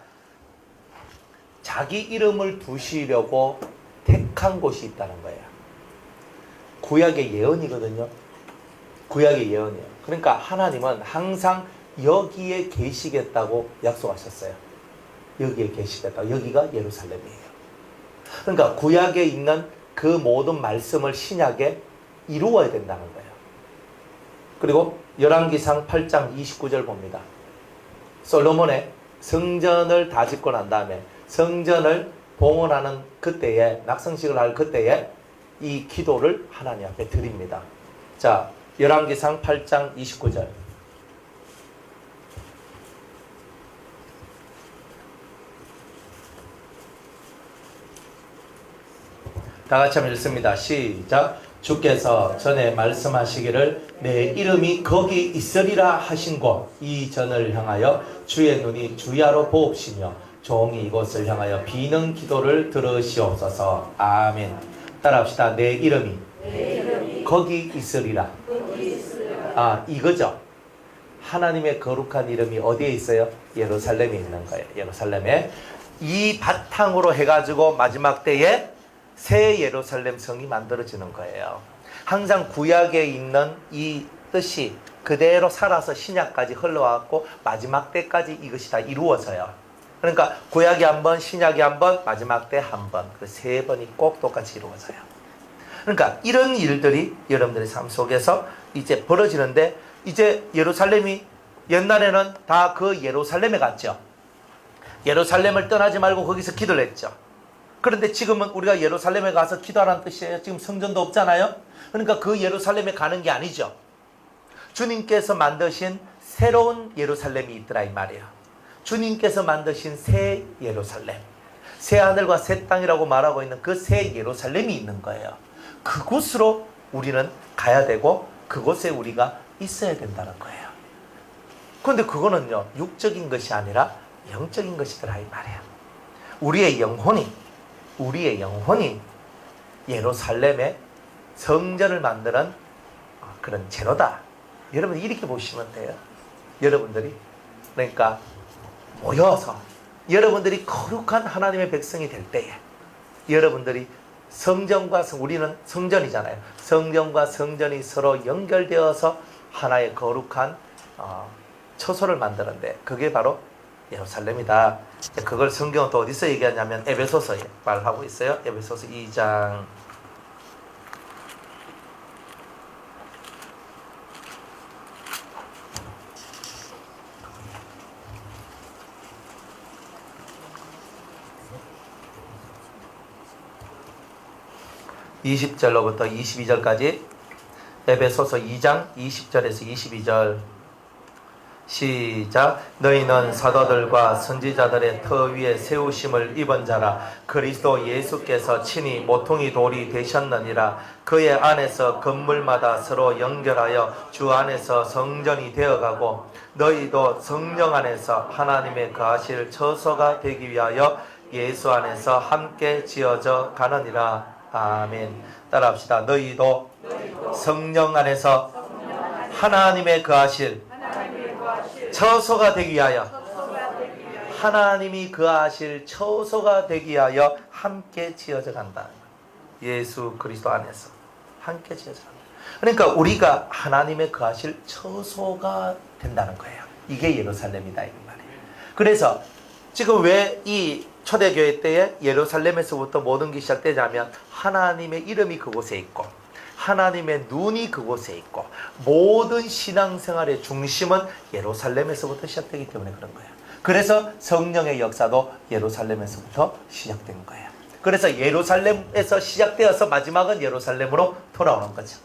자기 이름을 두시려고 택한 곳이 있다는 거예요. 구약의 예언이거든요. 구약의 예언이에요. 그러니까 하나님은 항상 여기에 계시겠다고 약속하셨어요. 여기에 계시겠다. 여기가 예루살렘이에요. 그러니까 구약에 있는 그 모든 말씀을 신약에 이루어야 된다는 거예요. 그리고 열왕기상 8장 29절 봅니다. 솔로몬의 성전을 다 짓고 난 다음에 성전을 봉헌하는 그때에, 낙성식을 할 그때에 이 기도를 하나님 앞에 드립니다. 자, 열왕기상 8장 29절 다 같이 한번 읽습니다. 시작. 주께서 전에 말씀하시기를 내 이름이 거기 있으리라 하신 곳 이 전을 향하여 주의 눈이 주야로 보옵시며 종이 이곳을 향하여 비는 기도를 들으시옵소서. 아멘. 따라합시다. 내 이름이 거기 있으리라. 이거죠. 하나님의 거룩한 이름이 어디에 있어요? 예루살렘에 있는 거예요. 예루살렘에. 이 바탕으로 해가지고 마지막 때에 새 예루살렘 성이 만들어지는 거예요. 항상 구약에 있는 이 뜻이 그대로 살아서 신약까지 흘러왔고 마지막 때까지 이것이 다 이루어져요. 그러니까 구약이 한 번, 신약이 한 번, 마지막 때 한 번, 그 세 번이 꼭 똑같이 이루어져요. 그러니까 이런 일들이 여러분들의 삶 속에서 이제 벌어지는데, 이제 예루살렘이 옛날에는 다 그 예루살렘에 갔죠. 예루살렘을 떠나지 말고 거기서 기도를 했죠. 그런데 지금은 우리가 예루살렘에 가서 기도하라는 뜻이에요. 지금 성전도 없잖아요. 그러니까 그 예루살렘에 가는 게 아니죠. 주님께서 만드신 새로운 예루살렘이 있더라 이 말이에요. 주님께서 만드신 새 예루살렘, 새 하늘과 새 땅이라고 말하고 있는 그 새 예루살렘이 있는 거예요. 그곳으로 우리는 가야 되고 그곳에 우리가 있어야 된다는 거예요. 그런데 그거는요, 육적인 것이 아니라 영적인 것이더라 이 말이에요. 우리의 영혼이 예루살렘의 성전을 만드는 그런 재료다. 여러분 이렇게 보시면 돼요. 여러분들이 그러니까 모여서 여러분들이 거룩한 하나님의 백성이 될 때에 여러분들이 우리는 성전이잖아요. 성전과 성전이 서로 연결되어서 하나의 거룩한 처소를 만드는데 그게 바로 예루살렘이다. 그걸 성경은 또 어디서 얘기하냐면 에베소서에 말하고 있어요. 에베소서 2장 20절로부터 22절까지 에베소서 2장 20절에서 22절 시작. 너희는 사도들과 선지자들의 터 위에 세우심을 입은 자라. 그리스도 예수께서 친히 모퉁이 돌이 되셨느니라. 그의 안에서 건물마다 서로 연결하여 주 안에서 성전이 되어가고 너희도 성령 안에서 하나님의 거하실 처소가 되기 위하여 예수 안에서 함께 지어져 가느니라. 아멘. 따라합시다. 너희도 성령 안에서 하나님의 거하실 처소가 되기 위하여, 하나님이 거하실 처소가 되기 위하여 함께 지어져 간다. 예수 그리스도 안에서 함께 지어져 간다. 그러니까 우리가 하나님의 거하실 처소가 된다는 거예요. 이게 예루살렘이다 이 말이에요. 그래서 지금 왜 이 초대교회 때에 예루살렘에서부터 모든 게 시작되냐면 하나님의 이름이 그곳에 있고 하나님의 눈이 그곳에 있고 모든 신앙생활의 중심은 예루살렘에서부터 시작되기 때문에 그런 거예요. 그래서 성령의 역사도 예루살렘에서부터 시작된 거예요. 그래서 예루살렘에서 시작되어서 마지막은 예루살렘으로 돌아오는 거죠.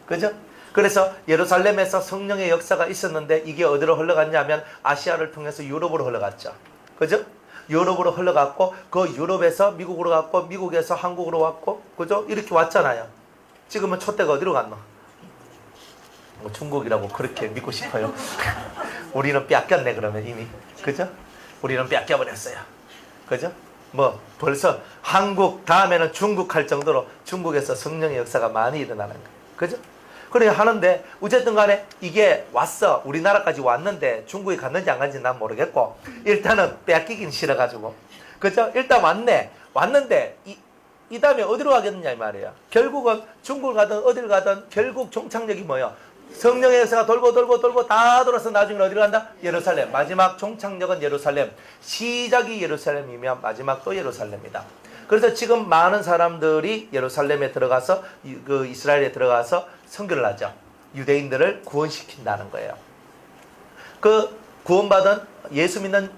그죠? 그래서 예루살렘에서 성령의 역사가 있었는데 이게 어디로 흘러갔냐면 아시아를 통해서 유럽으로 흘러갔죠. 그죠? 유럽으로 흘러갔고 그 유럽에서 미국으로 갔고 미국에서 한국으로 왔고 그죠? 이렇게 왔잖아요. 지금은 촛대가 어디로 갔노? 중국이라고 그렇게 믿고 싶어요. 우리는 뺏겼네 그러면 이미. 그죠? 우리는 뺏겨버렸어요. 그죠? 뭐 벌써 한국 다음에는 중국 할 정도로 중국에서 성령의 역사가 많이 일어나는 거예요. 그죠? 그래 하는데 어쨌든 간에 이게 왔어. 우리나라까지 왔는데 중국에 갔는지 안 갔는지 난 모르겠고 일단은 뺏기긴 싫어가지고 그죠? 일단 왔는데 이 다음에 어디로 가겠느냐 이 말이에요. 결국은 중국을 가든 어딜 가든 결국 종착역이 뭐예요? 성령의 역사가 돌고 다 돌아서 나중에 어디로 간다? 예루살렘. 마지막 종착역은 예루살렘. 시작이 예루살렘이면 마지막도 예루살렘이다. 그래서 지금 많은 사람들이 예루살렘에 들어가서 그 이스라엘에 들어가서 선교를 하죠. 유대인들을 구원시킨다는 거예요. 그 구원받은 예수 믿는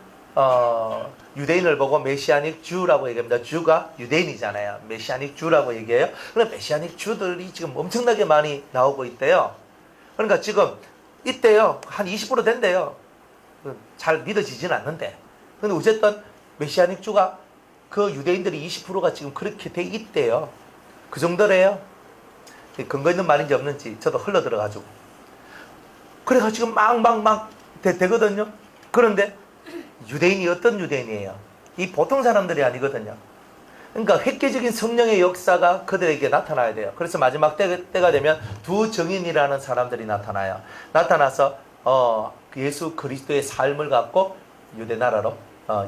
유대인을 보고 메시아닉 주라고 얘기합니다. 주가 유대인이잖아요. 메시아닉 주라고 얘기해요. 그럼 메시아닉 주들이 지금 엄청나게 많이 나오고 있대요. 그러니까 지금 이때요 한 20% 된대요. 잘 믿어지진 않는데 근데 어쨌든 메시아닉 주가 그 유대인들이 20%가 지금 그렇게 돼 있대요. 그 정도래요. 근거 있는 말인지 없는지 저도 흘러 들어가지고. 그래가지고 막 되거든요. 그런데 유대인이 어떤 유대인이에요? 이 보통 사람들이 아니거든요. 그러니까 획기적인 성령의 역사가 그들에게 나타나야 돼요. 그래서 마지막 때가 되면 두 증인이라는 사람들이 나타나요. 나타나서 예수 그리스도의 삶을 갖고 유대 나라로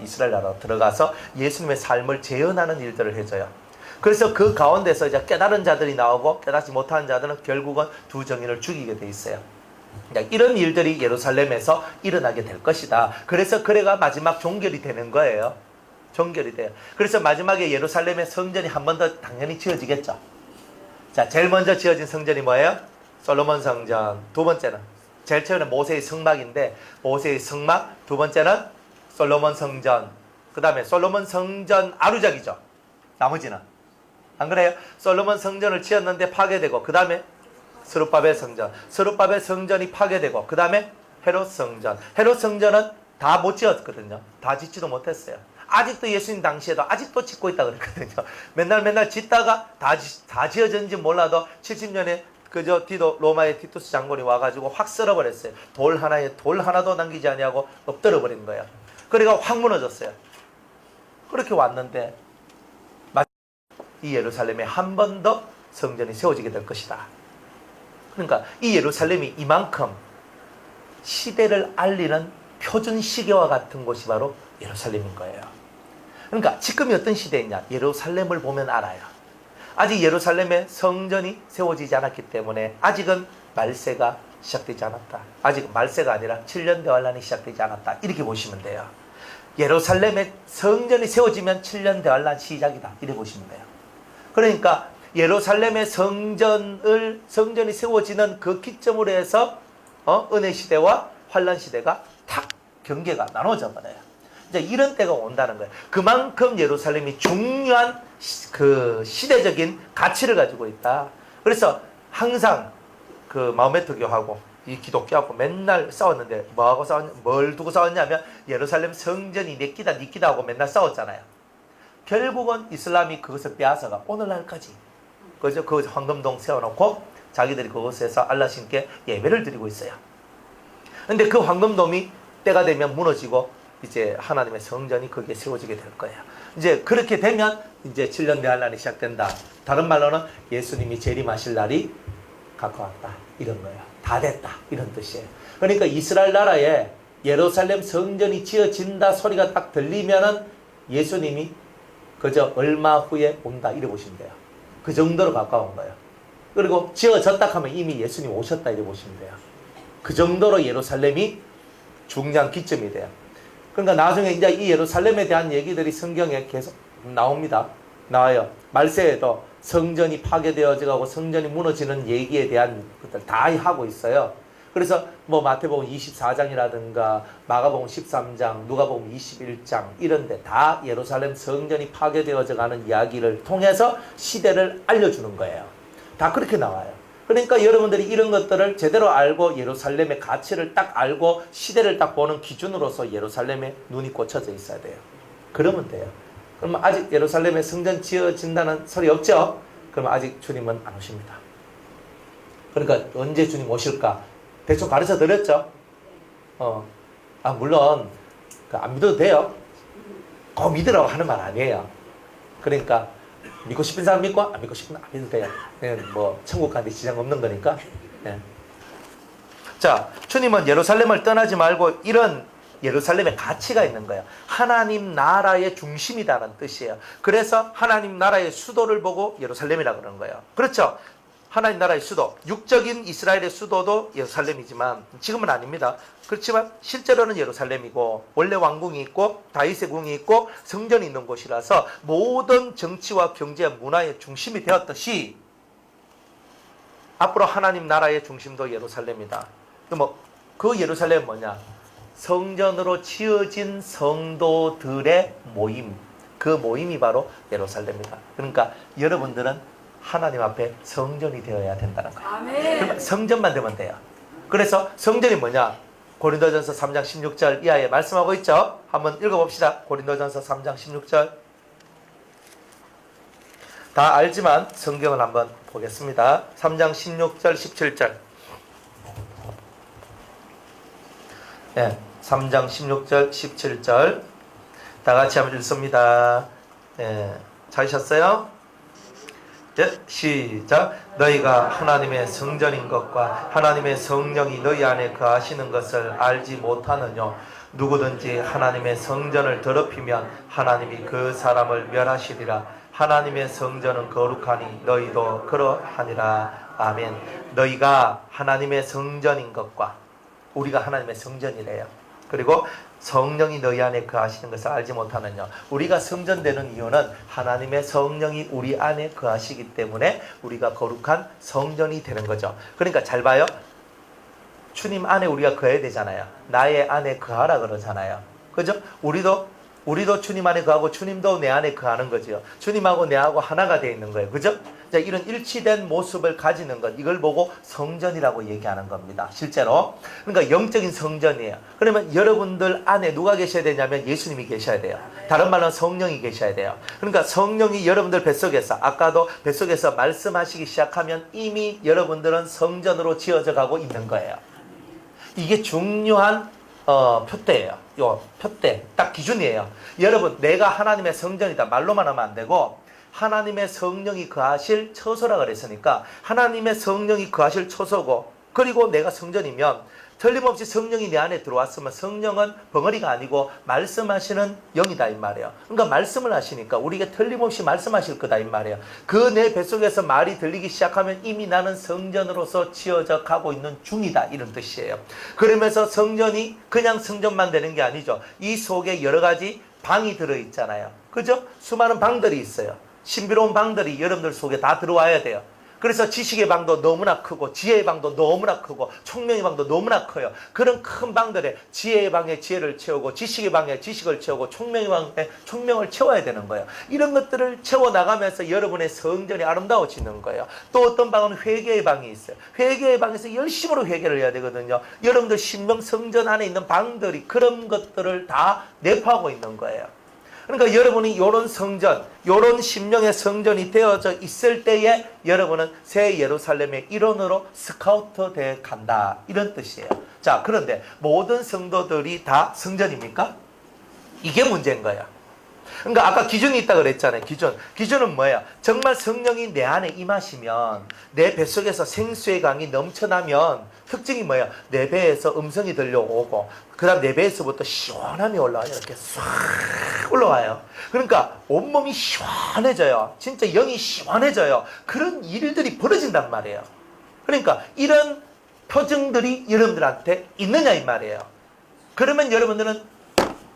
이스라엘 나라로 들어가서 예수님의 삶을 재현하는 일들을 해줘요. 그래서 그 가운데서 이제 깨달은 자들이 나오고 깨닫지 못한 자들은 결국은 두 증인을 죽이게 돼 있어요. 이런 일들이 예루살렘에서 일어나게 될 것이다. 그래서 그래가 마지막 종결이 되는 거예요. 종결이 돼요. 그래서 마지막에 예루살렘의 성전이 한 번 더 당연히 지어지겠죠. 자, 제일 먼저 지어진 성전이 뭐예요? 솔로몬 성전. 두 번째는 제일 처음에는 모세의 성막인데 모세의 성막. 두 번째는 솔로몬 성전. 그 다음에 솔로몬 성전 아루작이죠. 나머지는 안 그래요? 솔로몬 성전을 지었는데 파괴되고 그 다음에 스룹바벨 성전. 스룹바벨 성전이 파괴되고 그 다음에 헤롯 성전. 헤롯 성전은 다 못 지었거든요. 다 짓지도 못했어요. 아직도 예수님 당시에도 아직도 짓고 있다 그랬거든요. 맨날 짓다가 다 지어졌는지 몰라도 70년에 그저 로마의 티투스 장군이 와가지고 확 쓸어버렸어요. 돌 하나도 남기지 아니하고 엎드려버린 거예요. 그러니까 확 무너졌어요. 그렇게 왔는데 이 예루살렘에 한 번 더 성전이 세워지게 될 것이다. 그러니까 이 예루살렘이 이만큼 시대를 알리는 표준 시계와 같은 곳이 바로 예루살렘인 거예요. 그러니까 지금이 어떤 시대이냐? 예루살렘을 보면 알아요. 아직 예루살렘에 성전이 세워지지 않았기 때문에 아직은 말세가 시작되지 않았다. 아직 말세가 아니라 7년 대환란이 시작되지 않았다. 이렇게 보시면 돼요. 예루살렘에 성전이 세워지면 7년 대환란 시작이다. 이렇게 보시면 돼요. 그러니까 예루살렘의 성전이 세워지는 그 기점으로 해서 은혜 시대와 환란 시대가 탁 경계가 나눠져 버려요. 이제 이런 때가 온다는 거예요. 그만큼 예루살렘이 중요한 그 시대적인 가치를 가지고 있다. 그래서 항상 그 마호메트교하고 이 기독교하고 맨날 싸웠는데 뭘 두고 싸웠냐면 예루살렘 성전이 내 끼다 네 끼다 하고 맨날 싸웠잖아요. 결국은 이슬람이 그것을 빼앗아가 오늘날까지 그죠? 그 황금동 세워놓고 자기들이 그곳에서 알라 신께 예배를 드리고 있어요. 근데 그 황금돔이 때가 되면 무너지고 이제 하나님의 성전이 거기에 세워지게 될 거예요. 이제 그렇게 되면 이제 7년 대환란이 시작된다. 다른 말로는 예수님이 재림하실 날이 가까웠다. 이런 거예요. 다 됐다. 이런 뜻이에요. 그러니까 이스라엘 나라에 예루살렘 성전이 지어진다 소리가 딱 들리면은 예수님이 그저 얼마 후에 온다. 이래 보시면 돼요. 그 정도로 가까운 거예요. 그리고 지어졌다 하면 이미 예수님 오셨다. 이래 보시면 돼요. 그 정도로 예루살렘이 중요한 기점이 돼요. 그러니까 나중에 이제 이 예루살렘에 대한 얘기들이 성경에 계속 나옵니다. 나와요. 말세에도 성전이 파괴되어져 가고 성전이 무너지는 얘기에 대한 것들 다 하고 있어요. 그래서 뭐 마태복음 24장이라든가 마가복음 13장, 누가복음 21장 이런데 다 예루살렘 성전이 파괴되어져 가는 이야기를 통해서 시대를 알려주는 거예요. 다 그렇게 나와요. 그러니까 여러분들이 이런 것들을 제대로 알고 예루살렘의 가치를 딱 알고 시대를 딱 보는 기준으로서 예루살렘에 눈이 꽂혀져 있어야 돼요. 그러면 돼요. 그러면 아직 예루살렘에 성전 지어진다는 소리 없죠? 그러면 아직 주님은 안 오십니다. 그러니까 언제 주님 오실까? 대충 가르쳐 드렸죠? 물론 안 믿어도 돼요. 꼭 믿으라고 하는 말 아니에요. 그러니까 믿고 싶은 사람 믿고 안 믿고 싶은 사람 안 믿어도 돼요. 뭐 천국 가는데 지장 없는 거니까. 네. 자, 주님은 예루살렘을 떠나지 말고 이런 예루살렘에 가치가 있는 거예요. 하나님 나라의 중심이라는 뜻이에요. 그래서 하나님 나라의 수도를 보고 예루살렘이라고 그러는 거예요. 그렇죠? 하나님 나라의 수도, 육적인 이스라엘의 수도도 예루살렘이지만 지금은 아닙니다. 그렇지만 실제로는 예루살렘이고 원래 왕궁이 있고 다윗의 궁이 있고 성전이 있는 곳이라서 모든 정치와 경제, 문화의 중심이 되었듯이 앞으로 하나님 나라의 중심도 예루살렘이다. 그 예루살렘은 뭐냐? 성전으로 지어진 성도들의 모임, 그 모임이 바로 예루살렘이다. 그러니까 여러분들은 하나님 앞에 성전이 되어야 된다는 거예요. 아멘. 성전만 되면 돼요. 그래서 성전이 뭐냐? 고린도전서 3장 16절 이하에 말씀하고 있죠? 한번 읽어봅시다. 고린도전서 3장 16절. 다 알지만 성경을 한번 보겠습니다. 3장 16절 17절. 네, 3장 16절 17절 다 같이 한번 읽습니다. 네, 찾으셨어요? 네, 시작. 너희가 하나님의 성전인 것과 하나님의 성령이 너희 안에 거하시는 것을 알지 못하느뇨. 누구든지 하나님의 성전을 더럽히면 하나님이 그 사람을 멸하시리라. 하나님의 성전은 거룩하니 너희도 그러하니라. 아멘. 너희가 하나님의 성전인 것과, 우리가 하나님의 성전이래요. 그리고 성령이 너희 안에 거하시는 것을 알지 못하느냐. 우리가 성전되는 이유는 하나님의 성령이 우리 안에 거하시기 때문에 우리가 거룩한 성전이 되는 거죠. 그러니까 잘 봐요. 주님 안에 우리가 거해야 되잖아요. 나의 안에 거하라 그러잖아요. 그죠? 우리도 주님 안에 거하고 주님도 내 안에 거하는 거죠. 주님하고 내하고 하나가 되어 있는 거예요. 그죠? 자, 이런 일치된 모습을 가지는 것, 이걸 보고 성전이라고 얘기하는 겁니다. 실제로. 그러니까 영적인 성전이에요. 그러면 여러분들 안에 누가 계셔야 되냐면 예수님이 계셔야 돼요. 다른 말로 성령이 계셔야 돼요. 그러니까 성령이 여러분들 뱃속에서, 아까도 뱃속에서 말씀하시기 시작하면 이미 여러분들은 성전으로 지어져 가고 있는 거예요. 이게 중요한 표대예요. 요 표대 딱 기준이에요. 여러분, 내가 하나님의 성전이다 말로만 하면 안 되고 하나님의 성령이 거하실 처소라 그랬으니까 하나님의 성령이 거하실 처소고, 그리고 내가 성전이면 틀림없이 성령이 내 안에 들어왔으면 성령은 벙어리가 아니고 말씀하시는 영이다 이 말이에요. 그러니까 말씀을 하시니까 우리에게 틀림없이 말씀하실 거다 이 말이에요. 그 내 뱃속에서 말이 들리기 시작하면 이미 나는 성전으로서 지어져 가고 있는 중이다, 이런 뜻이에요. 그러면서 성전이 그냥 성전만 되는 게 아니죠. 이 속에 여러 가지 방이 들어있잖아요. 그죠? 수많은 방들이 있어요. 신비로운 방들이 여러분들 속에 다 들어와야 돼요. 그래서 지식의 방도 너무나 크고 지혜의 방도 너무나 크고 총명의 방도 너무나 커요. 그런 큰 방들에 지혜의 방에 지혜를 채우고 지식의 방에 지식을 채우고 총명의 방에 총명을 채워야 되는 거예요. 이런 것들을 채워나가면서 여러분의 성전이 아름다워지는 거예요. 또 어떤 방은 회개의 방이 있어요. 회개의 방에서 열심으로 회개를 해야 되거든요. 여러분들 신명 성전 안에 있는 방들이 그런 것들을 다 내포하고 있는 거예요. 그러니까 여러분이 이런 성전, 이런 심령의 성전이 되어져 있을 때에 여러분은 새 예루살렘의 일원으로 스카우트 돼 간다, 이런 뜻이에요. 자, 그런데 모든 성도들이 다 성전입니까? 이게 문제인 거야. 그러니까 아까 기준이 있다고 그랬잖아요. 기준은 뭐예요? 정말 성령이 내 안에 임하시면, 내 뱃속에서 생수의 강이 넘쳐나면 특징이 뭐예요? 내 배에서 음성이 들려오고 그 다음 내 배에서부터 시원함이 올라와요. 이렇게 싹 올라와요. 그러니까 온몸이 시원해져요. 진짜 영이 시원해져요. 그런 일들이 벌어진단 말이에요. 그러니까 이런 표정들이 여러분들한테 있느냐 이 말이에요. 그러면 여러분들은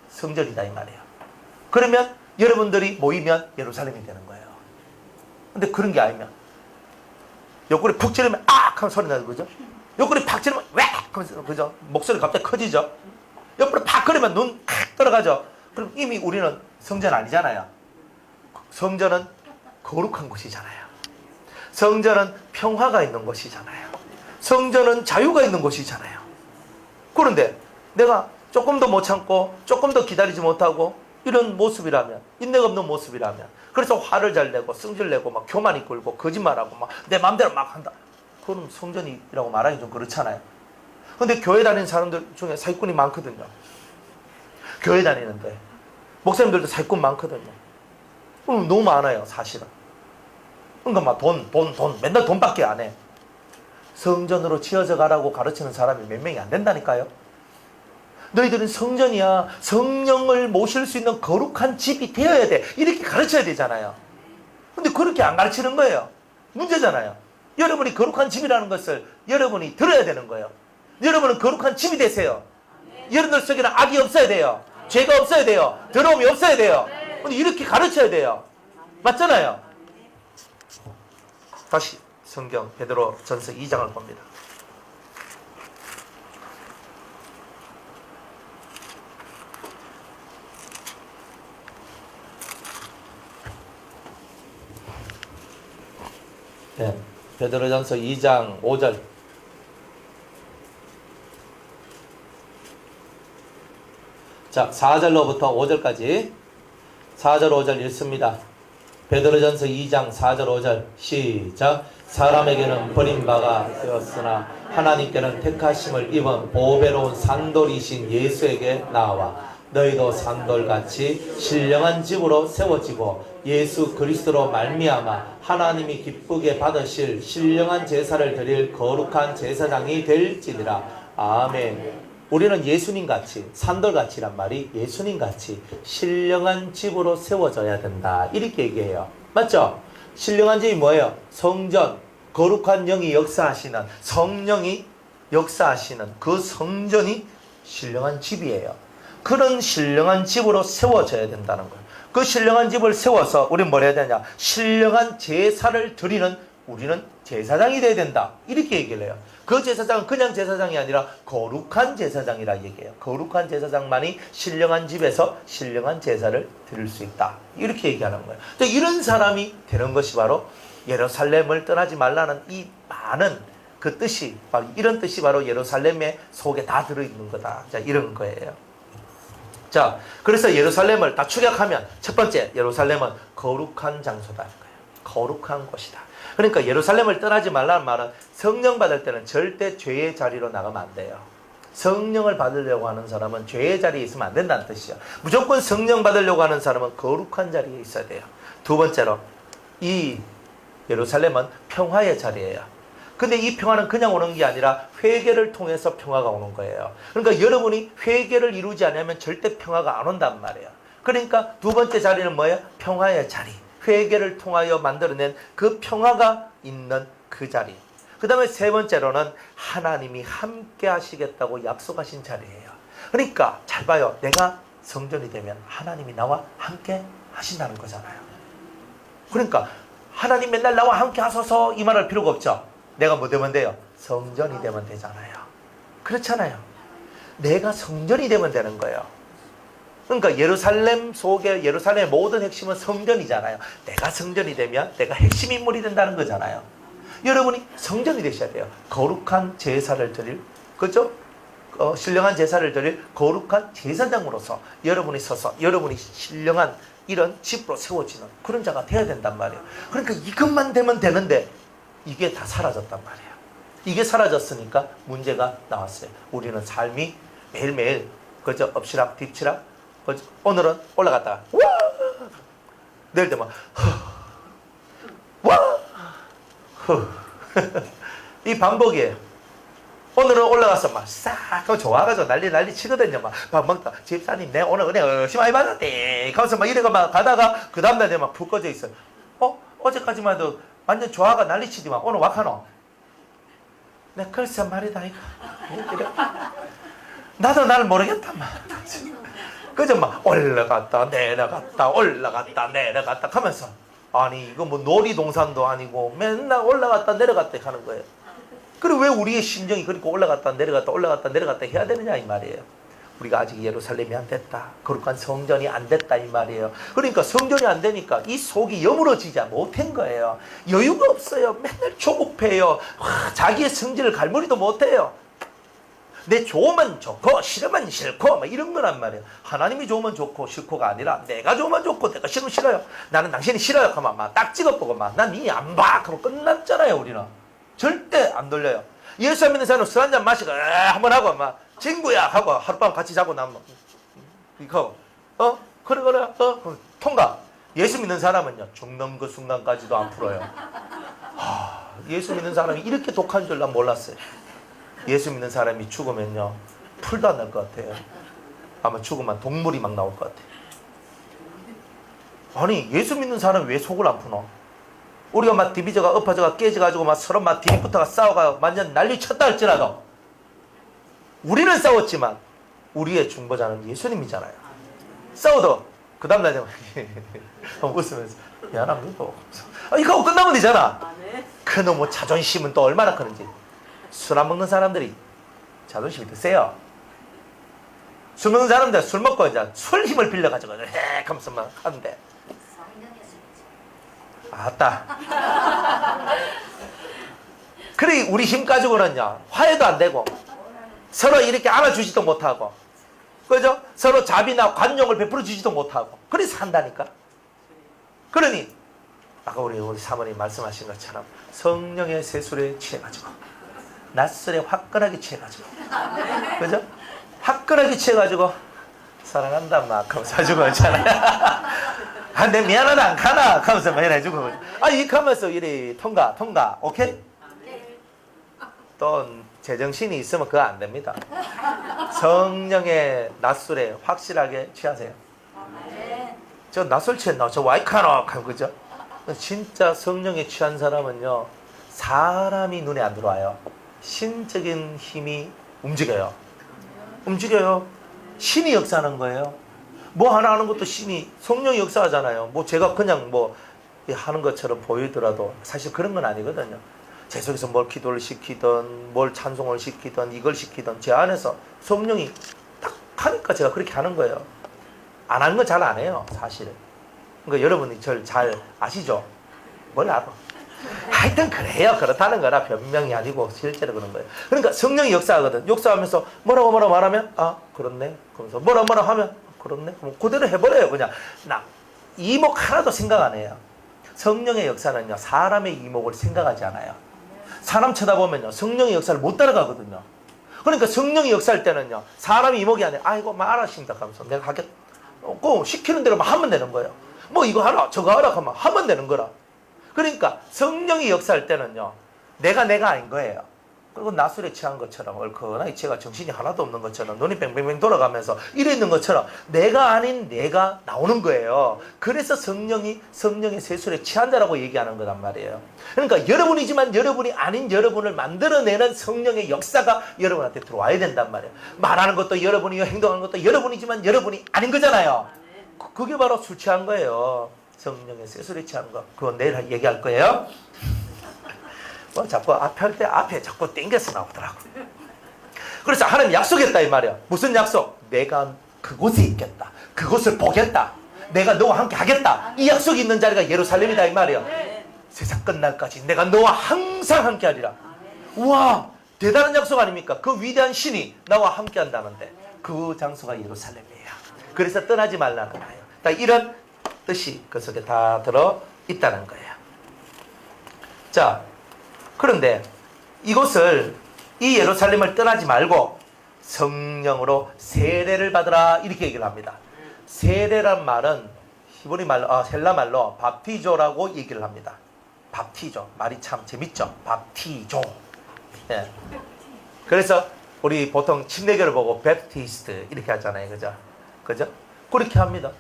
성전이다 이 말이에요. 그러면 여러분들이 모이면 예루살렘이 되는 거예요. 근데 그런 게 아니면 옆구리 푹 찌르면 악 하면 소리 나죠. 그죠? 옆구리 팍 찌르면 왜 하면서, 그죠? 목소리 갑자기 커지죠. 옆구리 팍 끓이면 눈 칵 들어가죠. 그럼 이미 우리는 성전 아니잖아요. 성전은 거룩한 곳이잖아요. 성전은 평화가 있는 곳이잖아요. 성전은 자유가 있는 곳이잖아요. 그런데 내가 조금 더 못 참고 조금 더 기다리지 못하고 이런 모습이라면, 인내가 없는 모습이라면, 그래서 화를 잘 내고 성질 내고 막 교만 이끌고 거짓말하고 막 내 마음대로 막 한다, 그럼 성전이라고 말하기 좀 그렇잖아요. 근데 교회 다니는 사람들 중에 사기꾼이 많거든요. 교회 다니는데 목사님들도 사기꾼 많거든요. 너무 많아요 사실은. 그러니까 막 돈 맨날 돈밖에 안 해. 성전으로 지어져 가라고 가르치는 사람이 몇 명이 안 된다니까요. 너희들은 성전이야. 성령을 모실 수 있는 거룩한 집이 되어야 돼. 이렇게 가르쳐야 되잖아요. 근데 그렇게 안 가르치는 거예요. 문제잖아요. 여러분이 거룩한 집이라는 것을 여러분이 들어야 되는 거예요. 여러분은 거룩한 집이 되세요. 여러분들 속에는 악이 없어야 돼요. 죄가 없어야 돼요. 더러움이 없어야 돼요. 근데 이렇게 가르쳐야 돼요. 맞잖아요. 다시 성경 베드로 전서 2장을 봅니다. 네, 베드로전서 2장 5절. 자, 4절로부터 5절까지 4절 5절 읽습니다. 베드로전서 2장 4절 5절 시작. 사람에게는 버림바가 되었으나 하나님께는 택하심을 입은 보배로운 산돌이신 예수에게 나와 너희도 산돌같이 신령한 집으로 세워지고 예수 그리스도로 말미암아 하나님이 기쁘게 받으실 신령한 제사를 드릴 거룩한 제사장이 될지니라. 아멘. 우리는 예수님같이, 산돌같이란 말이 예수님같이 신령한 집으로 세워져야 된다, 이렇게 얘기해요. 맞죠? 신령한 집이 뭐예요? 성전, 거룩한 영이 역사하시는, 성령이 역사하시는 그 성전이 신령한 집이에요. 그런 신령한 집으로 세워져야 된다는 거예요. 그 신령한 집을 세워서 우리는 뭘 해야 되냐? 신령한 제사를 드리는, 우리는 제사장이 돼야 된다, 이렇게 얘기를 해요. 그 제사장은 그냥 제사장이 아니라 거룩한 제사장이라 얘기해요. 거룩한 제사장만이 신령한 집에서 신령한 제사를 드릴 수 있다, 이렇게 얘기하는 거예요. 이런 사람이 되는 것이 바로 예루살렘을 떠나지 말라는 이 많은 그 뜻이, 바로 이런 뜻이 바로 예루살렘의 속에 다 들어있는 거다, 자, 이런 거예요. 자, 그래서 예루살렘을 딱 축약하면 첫 번째, 예루살렘은 거룩한 장소다, 거룩한 곳이다. 그러니까 예루살렘을 떠나지 말라는 말은 성령 받을 때는 절대 죄의 자리로 나가면 안 돼요. 성령을 받으려고 하는 사람은 죄의 자리에 있으면 안 된다는 뜻이야. 무조건 성령 받으려고 하는 사람은 거룩한 자리에 있어야 돼요. 두 번째로, 이 예루살렘은 평화의 자리예요. 근데 이 평화는 그냥 오는 게 아니라 회개를 통해서 평화가 오는 거예요. 그러니까 여러분이 회개를 이루지 않으면 절대 평화가 안 온단 말이에요. 그러니까 두 번째 자리는 뭐예요? 평화의 자리. 회개를 통하여 만들어낸 그 평화가 있는 그 자리. 그 다음에 세 번째로는 하나님이 함께 하시겠다고 약속하신 자리예요. 그러니까 잘 봐요. 내가 성전이 되면 하나님이 나와 함께 하신다는 거잖아요. 그러니까 하나님 맨날 나와 함께 하소서 이 말할 필요가 없죠. 내가 뭐 되면 돼요? 성전이 되면 되잖아요. 그렇잖아요. 내가 성전이 되면 되는 거예요. 그러니까 예루살렘 속에, 예루살렘의 모든 핵심은 성전이잖아요. 내가 성전이 되면 내가 핵심 인물이 된다는 거잖아요. 여러분이 성전이 되셔야 돼요. 거룩한 제사를 드릴, 그죠? 신령한 제사를 드릴 거룩한 제사장으로서 여러분이 서서 여러분이 신령한 이런 집으로 세워지는 그런 자가 돼야 된단 말이에요. 그러니까 이것만 되면 되는데 이게 다 사라졌단 말이에요. 이게 사라졌으니까 문제가 나왔어요. 우리는 삶이 매일매일 그저 엎치락 뒤치락, 오늘은 올라갔다가 와! 내일 되면 와! 이 반복이에요. 오늘은 올라가서 막 싹 좋아가지고 난리 치거든요. 막 밥 먹다 집사님 내 오늘 은혜 열심히 많이 받았대. 가면서 막 이래가 막 가다가 그 다음날 되면 막 푹 꺼져 있어요. 어제까지만 해도 완전 좋아가 난리 치지만 오늘 wak하노? 내 글쎄 말이다 이거. 나도 날 모르겠단 말이야. 그저 막 올라갔다 내려갔다 하면서, 아니 이거 뭐 놀이동산도 아니고 맨날 올라갔다 내려갔다 하는 거예요. 그리고 왜 우리의 심정이 그렇게 올라갔다 내려갔다 해야 되느냐 이 말이에요. 우리가 아직 예루살렘이 안 됐다, 거룩한 성전이 안 됐다 이 말이에요. 그러니까 성전이 안 되니까 이 속이 여물어지지 못한 거예요. 여유가 없어요. 맨날 조급해요. 자기의 성질을 갈무리도 못해요. 내 좋으면 좋고 싫으면 싫고 막 이런 거란 말이에요. 하나님이 좋으면 좋고 싫고가 아니라 내가 좋으면 좋고 내가 싫으면 싫어요. 나는 당신이 싫어요 하면 막 딱 찍어보고 막 난 니 안 봐 하면 끝났잖아요. 우리는 절대 안 돌려요. 예수 믿는 사람은 술 한잔 마시고 한번 하고 막 친구야 하고 하룻밤 같이 자고 나면 이거 그래 통과. 예수 믿는 사람은요 죽는 그 순간까지도 안 풀어요. 예수 믿는 사람이 이렇게 독한 줄 난 몰랐어요. 예수 믿는 사람이 죽으면요 풀도 안 날 것 같아요. 아마 죽으면 동물이 막 나올 것 같아요. 아니 예수 믿는 사람이 왜 속을 안 푸노? 우리가 막 디비저가 엎어져가 깨져가지고 막 서로 막 디립부터가 싸워가 완전 난리 쳤다 할지라도 우리는 싸웠지만 우리의 중보자는 예수님이잖아요. 싸워도 그 다음날 되면 웃으면서 미안합니다. 이거 하고 끝나면 되잖아. 그놈의 자존심은 또 얼마나 크는지. 술 안 먹는 사람들이 자존심이 더 세요. 술 먹는 사람들 술 먹고 이제 술 힘을 빌려가지고 헤 하면서 막 하는데 아따 그래 우리 힘 가지고는요 화해도 안 되고 서로 이렇게 안아주지도 못하고 그죠? 서로 자비나 관용을 베풀어 주지도 못하고 그래서 산다니까. 그러니 아까 우리 사모님 말씀하신 것처럼 성령의 세술에 취해가지고 낯설에 화끈하게 취해가지고 그죠? 화끈하게 취해가지고 사랑한다 막 하면서 해주고 있잖아요. 아, 내 미안하다 안 가나 하면서 막 해주고 이렇게 하면서 이래 통과 오케이? 또 제정신이 있으면 그거 안 됩니다. 성령의 낯술에 확실하게 취하세요. 저 낯술 취했나? 저 와이카노 그죠? 진짜 성령에 취한 사람은요, 사람이 눈에 안 들어와요. 신적인 힘이 움직여요. 신이 역사하는 거예요. 뭐 하나 하는 것도 신이, 성령이 역사하잖아요. 뭐 제가 그냥 뭐 하는 것처럼 보이더라도 사실 그런 건 아니거든요. 제 속에서 뭘 기도를 시키든 뭘 찬송을 시키든 이걸 시키든 제 안에서 성령이 딱 하니까 제가 그렇게 하는 거예요. 안 하는 건 잘 안 해요, 사실은. 그러니까 여러분이 저를 잘 아시죠? 뭘 알아? 하여튼 그래요. 그렇다는 거라 변명이 아니고 실제로 그런 거예요. 그러니까 성령이 역사하거든. 역사하면서 뭐라고 말하면 그렇네. 그러면서 뭐라 하면 그렇네. 그럼 그대로 해버려요. 그냥 이목 하나도 생각 안 해요. 성령의 역사는요, 사람의 이목을 생각하지 않아요. 사람 쳐다보면요, 성령의 역사를 못 따라가거든요. 그러니까 성령이 역사할 때는요, 사람이 이목이 아니라 아이고 말하신다 하면서 내가 하겠다. 시키는 대로만 하면 되는 거예요. 뭐 이거 하라 저거 하라 하면 되는 거라. 그러니까 성령이 역사할 때는요, 내가 아닌 거예요. 그리고 낯술에 취한 것처럼 얼큰하게 제가 정신이 하나도 없는 것처럼 눈이 뱅뱅뱅 돌아가면서 이래 있는 것처럼 내가 아닌 내가 나오는 거예요. 그래서 성령의 세술에 취한다라고 얘기하는 거란 말이에요. 그러니까 여러분이지만 여러분이 아닌 여러분을 만들어내는 성령의 역사가 여러분한테 들어와야 된단 말이에요. 말하는 것도 여러분이요, 행동하는 것도 여러분이지만 여러분이 아닌 거잖아요. 그게 바로 술 취한 거예요. 성령의 세술에 취한 거. 그건 내일 얘기할 거예요. 자꾸 앞에 자꾸 땡겨서 나오더라고. 그래서 하나님 약속했다 이 말이야. 무슨 약속? 내가 그곳에 있겠다. 그곳을 보겠다. 내가 너와 함께 하겠다. 이 약속이 있는 자리가 예루살렘이다 이 말이야. 세상 끝날까지 내가 너와 항상 함께 하리라. 우와, 대단한 약속 아닙니까? 그 위대한 신이 나와 함께 한다는데 그 장소가 예루살렘이에요. 그래서 떠나지 말라는 거예요. 이런 뜻이 그 속에 다 들어 있다는 거예요. 자, 그런데 이 예루살렘을 떠나지 말고 성령으로 세례를 받으라 이렇게 얘기를 합니다. 세례란 말은 히브리 말로, 헬라 말로 밥티조라고 얘기를 합니다. 밥티조. 말이 참 재밌죠? 밥티조. 예. 그래서 우리 보통 침례교를 보고 베프티스트 이렇게 하잖아요. 그죠? 그렇게 합니다.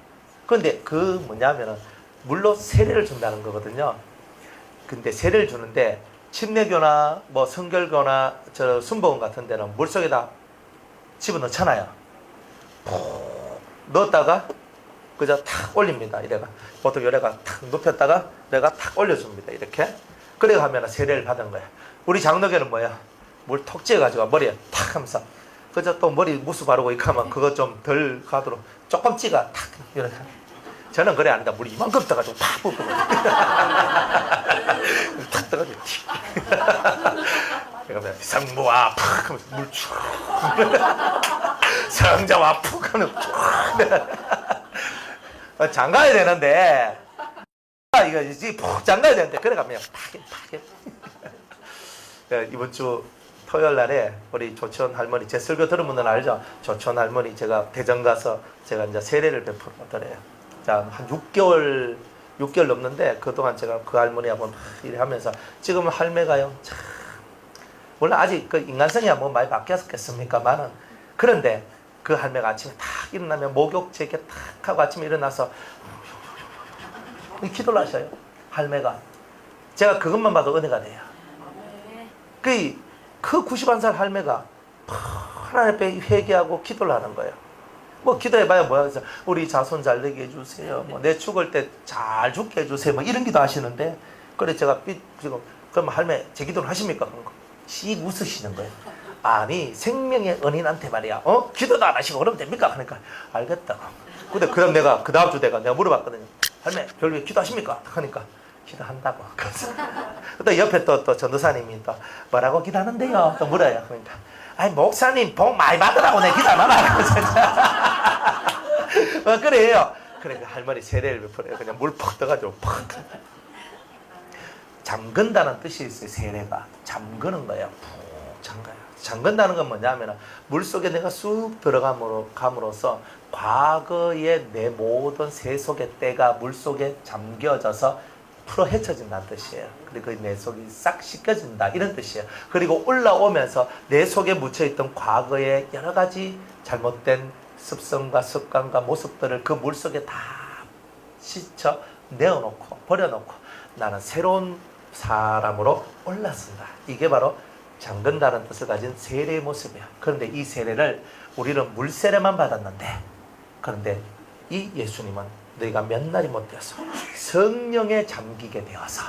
그런데 그 뭐냐면은 물론 세례를 준다는 거거든요. 근데 세례를 주는데 침례교나 뭐 성결교나 저 순복음 같은 데는 물속에다 집어넣잖아요. 푹 넣었다가 그저 탁 올립니다. 이래가 보통 요래가 탁 눕혔다가 내가 탁 올려줍니다. 이렇게 그래 가면 세례를 받은 거야. 우리 장로교는 뭐야? 물 톡 찌어가지고 머리에 탁 하면서 그저 또 머리 무수 바르고 이렇게 하면 그거 좀 덜 가도록 조금 찍어 탁 이렇게. 저는 그래 안 한다. 물이 이만큼 떠가지고 팍 붓고 탁 떠가지고 그러면 성부와 팍 하면서 물 쭉 성자와 푹 하면 푹 장가야 되는데 이거 이제 푹 장가야 되는데 그래 가면 팍 이번 주 토요일 날에 우리 조천 할머니 제 설교 들은 분들은 알죠? 조천 할머니 제가 대전 가서 제가 이제 세례를 베풀어 드려요. 자, 한 6개월 넘는데 그동안 제가 그 할머니하고 일을 하면서 지금은 할매가요. 참, 물론 아직 그 인간성이야 뭐 많이 바뀌었겠습니까만은 그런데 그 할매가 아침에 탁 일어나면 목욕 제게 탁 하고 아침에 일어나서 기도를 하셔요. 할매가. 제가 그것만 봐도 은혜가 돼요. 그 91살 할매가 하나님 앞에 회개하고 기도를 하는 거예요. 뭐 기도해봐야 뭐야. 그래서 우리 자손 잘 되게 해주세요. 뭐 내 죽을 때 잘 죽게 해주세요. 뭐 이런 기도 하시는데 그래 제가 지금 그럼 할매 제 기도를 하십니까? 그런 거. 씩 웃으시는 거예요. 아니 생명의 은인한테 말이야. 기도도 안 하시고 그러면 됩니까? 그러니까 알겠다. 근데 그다음 내가 그 다음 주 내가 물어봤거든요. 할매 별로 기도하십니까? 하니까 기도한다고. 그래서 또 옆에 또 전도사님이 또 뭐라고 기도하는데요? 또 물어요. 그러니까 아니 목사님 복 많이 받으라고 내 기도 안 하나. 그래요. 그래 할머니 세례를 베풀어요. 그냥 물 퍽 떠가지고 퍽. 잠근다는 뜻이 있어요. 세례가 잠그는 거예요. 푹 잠가요. 잠근다는 건 뭐냐면 물속에 내가 쑥 들어감으로써 과거의 내 모든 세속의 때가 물속에 잠겨져서 풀어 헤쳐진다는 뜻이에요. 그리고 내 속이 싹 씻겨진다 이런 뜻이에요. 그리고 올라오면서 내 속에 묻혀있던 과거의 여러 가지 잘못된 습성과 습관과 모습들을 그 물속에 다 씻어 내어놓고 버려놓고 나는 새로운 사람으로 올라선다. 이게 바로 잠근다는 뜻을 가진 세례의 모습이야. 그런데 이 세례를 우리는 물세례만 받았는데, 그런데 이 예수님은 너희가 몇 날이 못 되어서 성령에 잠기게 되어서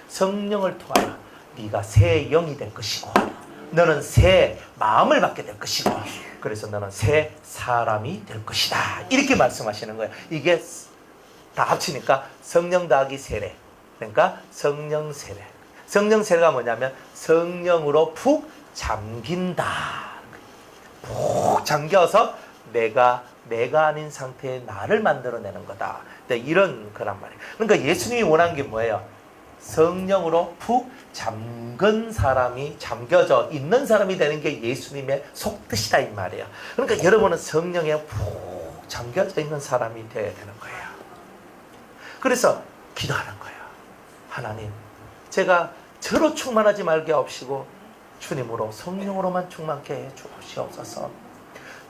성령을 통하여 네가 새 영이 될 것이고 너는 새 마음을 받게 될 것이고 그래서 너는 새 사람이 될 것이다. 이렇게 말씀하시는 거예요. 이게 다 합치니까 성령 더하기 세례. 그러니까 성령 세례. 성령 세례가 뭐냐면 성령으로 푹 잠긴다. 푹 잠겨서 내가 아닌 상태의 나를 만들어내는 거다. 이런 거란 말이에요. 그러니까 예수님이 원한 게 뭐예요? 성령으로 푹 잠근 사람이, 잠겨져 있는 사람이 되는 게 예수님의 속뜻이다 이 말이에요. 그러니까 여러분은 성령에 푹 잠겨져 있는 사람이 되어야 되는 거예요. 그래서 기도하는 거예요. 하나님, 제가 저로 충만하지 말게 없이고 주님으로 성령으로만 충만케 해 주시옵소서.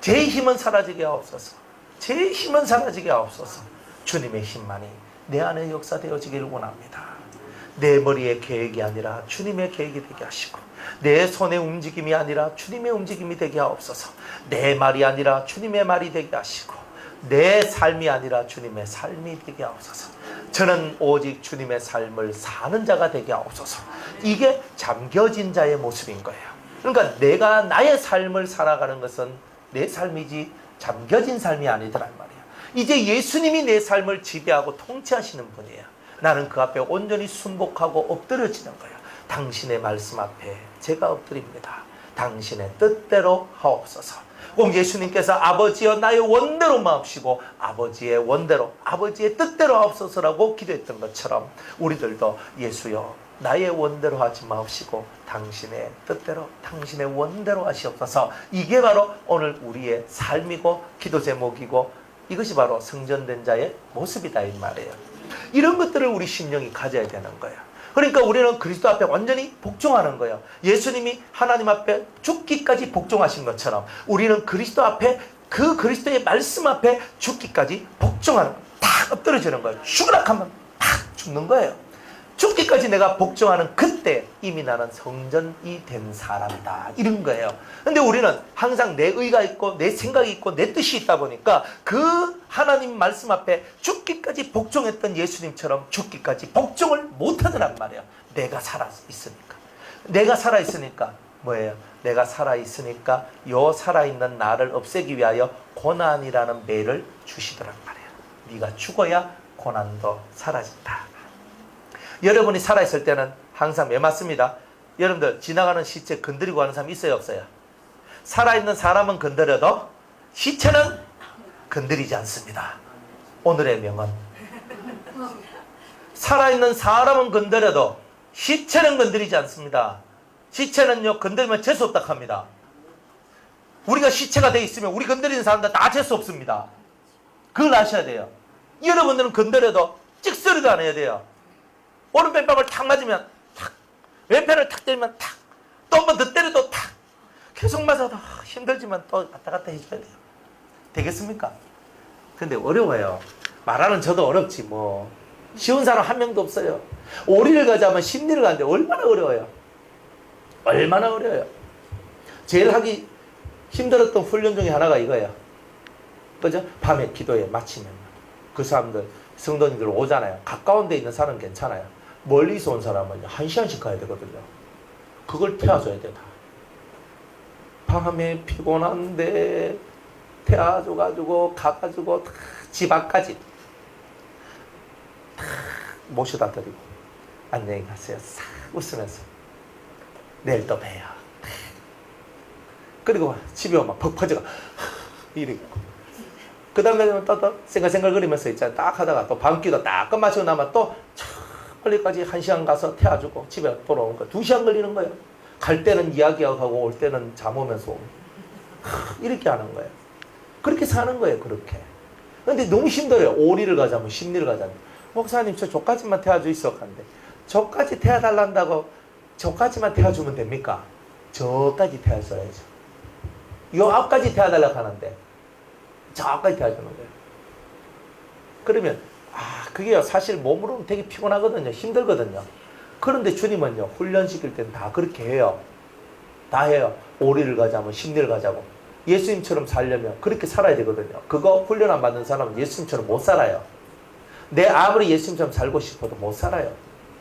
제 힘은 사라지게 없어서, 제 힘은 사라지게 없어서 주님의 힘만이 내 안에 역사되어지기를 원합니다. 내 머리의 계획이 아니라 주님의 계획이 되게 하시고 내 손의 움직임이 아니라 주님의 움직임이 되게 하옵소서. 내 말이 아니라 주님의 말이 되게 하시고 내 삶이 아니라 주님의 삶이 되게 하옵소서. 저는 오직 주님의 삶을 사는 자가 되게 하옵소서. 이게 잠겨진 자의 모습인 거예요. 그러니까 내가 나의 삶을 살아가는 것은 내 삶이지 잠겨진 삶이 아니더란 말이에요. 이제 예수님이 내 삶을 지배하고 통치하시는 분이에요. 나는 그 앞에 온전히 순복하고 엎드려지는 거예요. 당신의 말씀 앞에 제가 엎드립니다. 당신의 뜻대로 하옵소서. 꼭 예수님께서 아버지여 나의 원대로 마옵시고 아버지의 원대로 아버지의 뜻대로 하옵소서라고 기도했던 것처럼 우리들도 예수여 나의 원대로 하지 마옵시고 당신의 뜻대로 당신의 원대로 하시옵소서. 이게 바로 오늘 우리의 삶이고 기도 제목이고 이것이 바로 성전된 자의 모습이다 이 말이에요. 이런 것들을 우리 심령이 가져야 되는 거예요. 그러니까 우리는 그리스도 앞에 완전히 복종하는 거예요. 예수님이 하나님 앞에 죽기까지 복종하신 것처럼 우리는 그리스도 앞에 그 그리스도의 말씀 앞에 죽기까지 복종하는 거예요. 딱 엎드려지는 거예요. 죽으라 하면 딱 죽는 거예요. 죽기까지 내가 복종하는 그때 이미 나는 성전이 된 사람이다. 이런 거예요. 근데 우리는 항상 내 의가 있고 내 생각이 있고 내 뜻이 있다 보니까 그 하나님 말씀 앞에 죽기까지 복종했던 예수님처럼 죽기까지 복종을 못하더란 말이에요. 내가 살아있으니까. 내가 살아있으니까 뭐예요? 내가 살아있으니까 요 살아있는 나를 없애기 위하여 고난이라는 매를 주시더란 말이에요. 네가 죽어야 고난도 사라진다. 여러분이 살아있을 때는 항상 왜 맞습니다? 여러분들 지나가는 시체 건드리고 하는 사람 있어요 없어요? 살아있는 사람은 건드려도 시체는 건드리지 않습니다. 오늘의 명언. 살아있는 사람은 건드려도 시체는 건드리지 않습니다. 시체는요 건드리면 재수없다 합니다. 우리가 시체가 돼 있으면 우리 건드리는 사람들 다 재수 없습니다. 그걸 아셔야 돼요. 여러분들은 건드려도 찍소리도 안 해야 돼요. 오른편 뺨을 탁 맞으면 탁, 왼편을 탁 때리면 탁, 또 한 번 더 때려도 탁, 계속 맞아도 힘들지만 또 왔다 갔다 해줘야 돼요. 되겠습니까? 근데 어려워요. 말하는 저도 어렵지 뭐. 쉬운 사람 한 명도 없어요. 오리를 가자면 심리를 가는데 얼마나 어려워요. 얼마나 어려워요. 제일 하기 힘들었던 훈련 중에 하나가 이거예요. 그죠? 밤에 기도에 마치면 그 사람들 성도님들 오잖아요. 가까운 데 있는 사람은 괜찮아요. 멀리서 온 사람은 1시간씩 가야 되거든요. 그걸 태워줘야 돼 다. 밤에 피곤한데 태워줘가지고 가가지고 집 앞까지 모셔다 드리고 안녕히 가세요. 싹 웃으면서 내일 또 봬요. 그리고 집에 오면 퍽 퍼져가 이러고 그 다음에 또 생글생글거리면서 있잖아. 딱 하다가 또 밤기도 딱 끝마치고 나면 또 멀리까지 1시간 가서 태워주고 집에 돌아오는 거야. 2시간 걸리는 거예요. 갈 때는 이야기하고 올 때는 잠 오면서 오고. 이렇게 하는 거예요. 그렇게 사는 거예요. 그렇게. 근데 너무 힘들어요. 오리를 가자면 심리를 가자면. 목사님 저 저까지만 태워줘 있어. 간대. 저까지 태워달란다고 저까지만 태워주면 됩니까? 저까지 태워줘야죠. 요 앞까지 태워달라고 하는데 저까지 태워주는 거예요. 그러면 그게요 사실 몸으로는 되게 피곤하거든요. 힘들거든요. 그런데 주님은요 훈련시킬 때는 다 그렇게 해요. 다 해요. 오리를 가자면 심리를 가자고. 예수님처럼 살려면 그렇게 살아야 되거든요. 그거 훈련 안 받는 사람은 예수님처럼 못 살아요. 내 아무리 예수님처럼 살고 싶어도 못 살아요.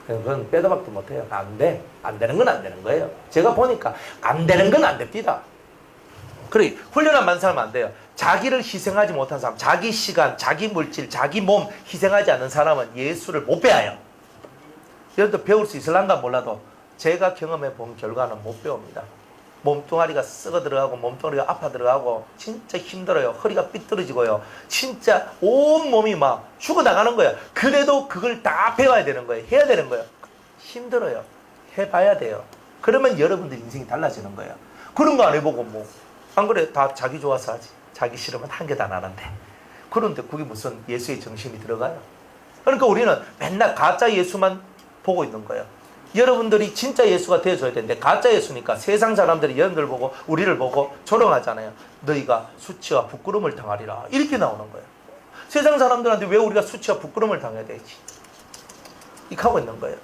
그건 빼도 박도 못해요. 안 돼. 안 되는 건 안 되는 거예요. 제가 보니까 안 되는 건 안 됩니다. 그래 훈련 안 받는 사람은 안 돼요. 자기를 희생하지 못한 사람, 자기 시간, 자기 물질, 자기 몸 희생하지 않는 사람은 예수를 못 배워요. 여러분도 배울 수 있을란가 몰라도 제가 경험해 본 결과는 못 배웁니다. 몸뚱아리가 썩어 들어가고 몸뚱아리가 아파 들어가고 진짜 힘들어요. 허리가 삐뚤어지고요. 진짜 온몸이 막 죽어나가는 거예요. 그래도 그걸 다 배워야 되는 거예요. 해야 되는 거예요. 힘들어요. 해봐야 돼요. 그러면 여러분들 인생이 달라지는 거예요. 그런 거 안 해보고 뭐 안 그래 다 자기 좋아서 하지. 자기 싫으면 한 개도 안 하는데. 그런데 그게 무슨 예수의 정신이 들어가요? 그러니까 우리는 맨날 가짜 예수만 보고 있는 거예요. 여러분들이 진짜 예수가 되어줘야 되는데 가짜 예수니까 세상 사람들이 여러분들 보고 우리를 보고 조롱하잖아요. 너희가 수치와 부끄러움을 당하리라. 이렇게 나오는 거예요. 세상 사람들한테 왜 우리가 수치와 부끄러움을 당해야 되지? 이렇게 하고 있는 거예요.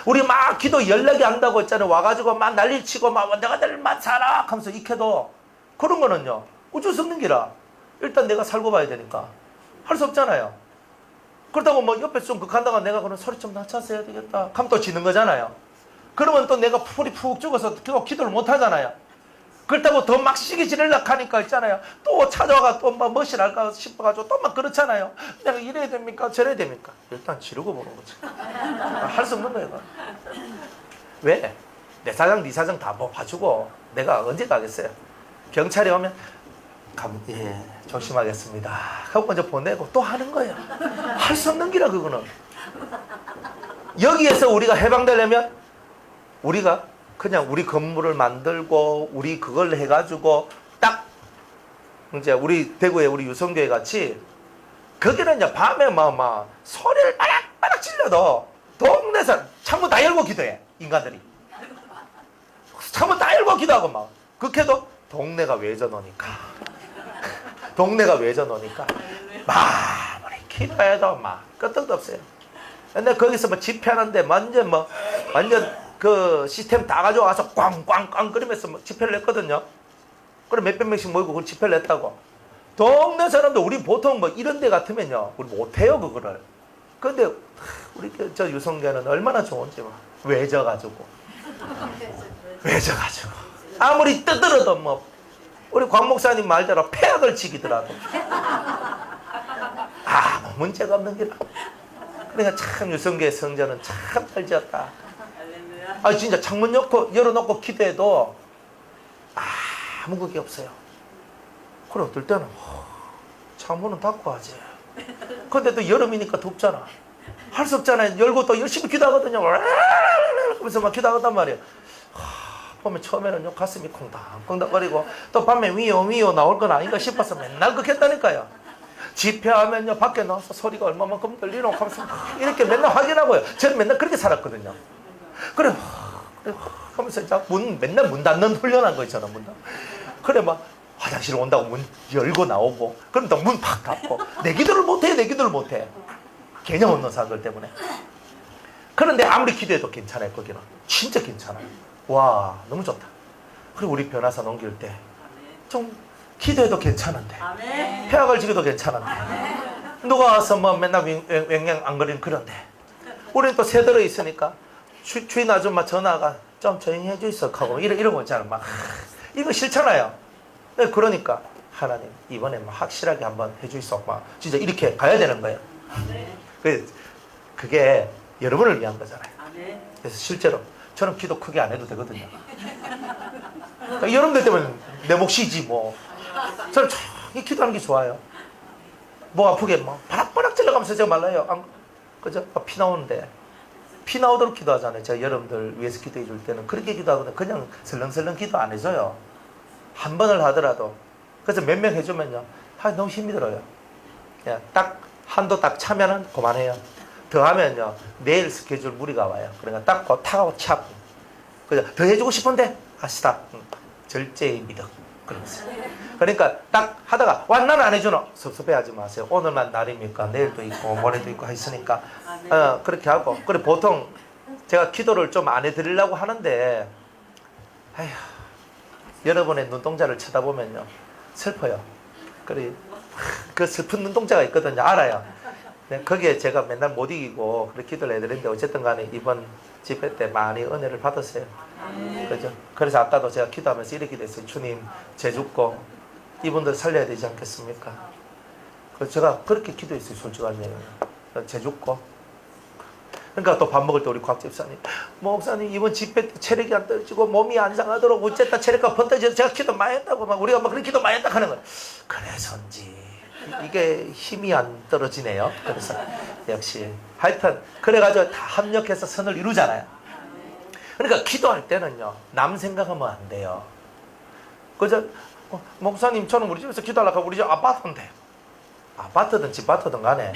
우리 막 기도 연락이 안 된다고 했잖아요. 와가지고 막 난리를 치고 막 내가 널만 살아 하면서 익혀도 그런 거는요 어쩔 수 없는 기라. 일단 내가 살고 봐야 되니까 할 수 없잖아요. 그렇다고 뭐 옆에서 좀 극한다고 내가 그런 소리 좀 낮춰서 해야 되겠다 하면 또 지는 거잖아요. 그러면 또 내가 풀이 푹 죽어서 기도를 못 하잖아요. 그렇다고 더 막 시기 지르려고 하니까 있잖아요. 또 찾아와가 또 막 멋이랄까 싶어가지고 또 막 그렇잖아요. 내가 이래야 됩니까? 저래야 됩니까? 일단 지르고 보는 거지. 할 수 없는 거예요. 왜? 내 사정 네 사정 다 뭐 봐주고 내가 언제 가겠어요? 경찰이 오면 예, 조심하겠습니다 하고 먼저 보내고 또 하는 거예요. 할 수 없는 기라 그거는. 여기에서 우리가 해방되려면 우리가 그냥 우리 건물을 만들고 우리 그걸 해가지고 딱 이제 우리 대구에 우리 유성교회 같이 거기는 이제 밤에 막 소리를 빠락빠락 질러도 동네에서 창문 다 열고 기도해. 인간들이 창문 다 열고 기도하고 막 그렇게도 동네가 외져놓으니까 동네가 외져놓으니까 아무리 기도해도 막 끄떡도 없어요. 근데 거기서 뭐 집회하는데 완전 그 시스템 다 가져와서 꽝꽝꽝 그러면서 집회를 했거든요. 그럼 몇백 명씩 모이고 그 집회를 했다고. 동네 사람들 우리 보통 뭐 이런 데 같으면요 우리 못해요 그거를. 근데 우리 저 유성교는 얼마나 좋은지 막 외져가지고 아무리 뜯들어도 뭐 우리 광 목사님 말대로 폐악을 지기더라도 아무 문제가 없는 기라. 그러니까 참 유성교회 성전은 참 잘 지었다. 진짜 창문 열어놓고 기도해도 아무 그게 없어요. 그래 어떨 때는 창문은 닫고 하지. 근데 또 여름이니까 덥잖아. 할 수 없잖아요. 열고 또 열심히 기도하거든요. 그러면서 막 기도하단 말이에요. 보면 처음에는 가슴이 콩닥콩닥거리고 또 밤에 위요 나올 건 아닌가 싶어서 맨날 그렇게 했다니까요. 집회하면요 밖에 나와서 소리가 얼마만큼 들리노 하면서 이렇게 맨날 확인하고요. 저는 맨날 그렇게 살았거든요. 그래 하면서 맨날 문 닫는 훈련한 거 있잖아. 그래 막 화장실 온다고 문 열고 나오고 그럼 또 문 팍 닫고 내 기도를 못해. 개념 없는 사람들 때문에. 그런데 아무리 기도해도 괜찮아요. 거기는 진짜 괜찮아요. 와 너무 좋다. 그리고 우리 변화사 넘길 때 좀 기도해도 괜찮은데 폐악을 지기도 괜찮은데 누가 와서 뭐 맨날 왱왱 안 거리는 그런데 우리는 또 새들어 있으니까 주인 아줌마 전화가 좀 조용히 해주이소 하고 이런 거 있잖아요. 막 이거 싫잖아요. 그러니까 하나님 이번에 막 확실하게 한번 해주이소 막 진짜 이렇게 가야 되는 거예요. 그게 여러분을 위한 거잖아요. 그래서 실제로 저는 기도 크게 안 해도 되거든요. 그러니까 여러분들 때문에 내 몫이지 뭐. 저는 조용히 기도하는 게 좋아요. 목 아프게 막 바락바락 찔러가면서 제가 말라요. 그죠? 피 나오는데 피 나오도록 기도하잖아요. 제가 여러분들 위해서 기도해 줄 때는 그렇게 기도하거든요. 그냥 설렁설렁 기도 안 해줘요. 한 번을 하더라도. 그래서 몇 명 해주면요, 너무 힘이 들어요. 그냥 딱 한도 딱 차면은 그만해요. 더 하면요, 내일 스케줄 무리가 와요. 그러니까 딱 타고 차고. 그죠? 더 해주고 싶은데 스탑. 절제의 미덕. 그러면서. 그러니까 딱 하다가 나는 안 해주노. 섭섭해하지 마세요. 오늘만 날입니까? 내일도 있고 모레도 있고 했으니까 그렇게 하고. 그래 보통 제가 기도를 좀 안 해드리려고 하는데 아휴, 여러분의 눈동자를 쳐다보면요 슬퍼요. 그래 그 슬픈 눈동자가 있거든요. 알아요. 네, 거기에 제가 맨날 못 이기고 그렇게 기도를 해드리는데 어쨌든 간에 이번 집회 때 많이 은혜를 받았어요. 그죠? 그래서 아까도 제가 기도하면서 이렇게 됐어요. 주님, 제주고 이분들 살려야 되지 않겠습니까? 그래서 제가 그렇게 기도했어요. 솔직한 얘기는. 제주고. 그러니까 또 밥 먹을 때 우리 곽 집사님, 목사님 이번 집회 때 체력이 안 떨어지고 몸이 안 상하도록 어쨌다 체력가 번떠져서 제가 기도 많이 했다고 막 우리가 막 그런 기도 많이 했다 하는 거예요. 그래서인지 이게 힘이 안 떨어지네요. 그래서 역시 하여튼 그래가지고 다 합력해서 선을 이루잖아요. 그러니까 기도할 때는요 남 생각하면 안 돼요. 그저 목사님 저는 우리 집에서 기도하려고 하고 우리 집 아파트인데, 아파트든 집아트든 간에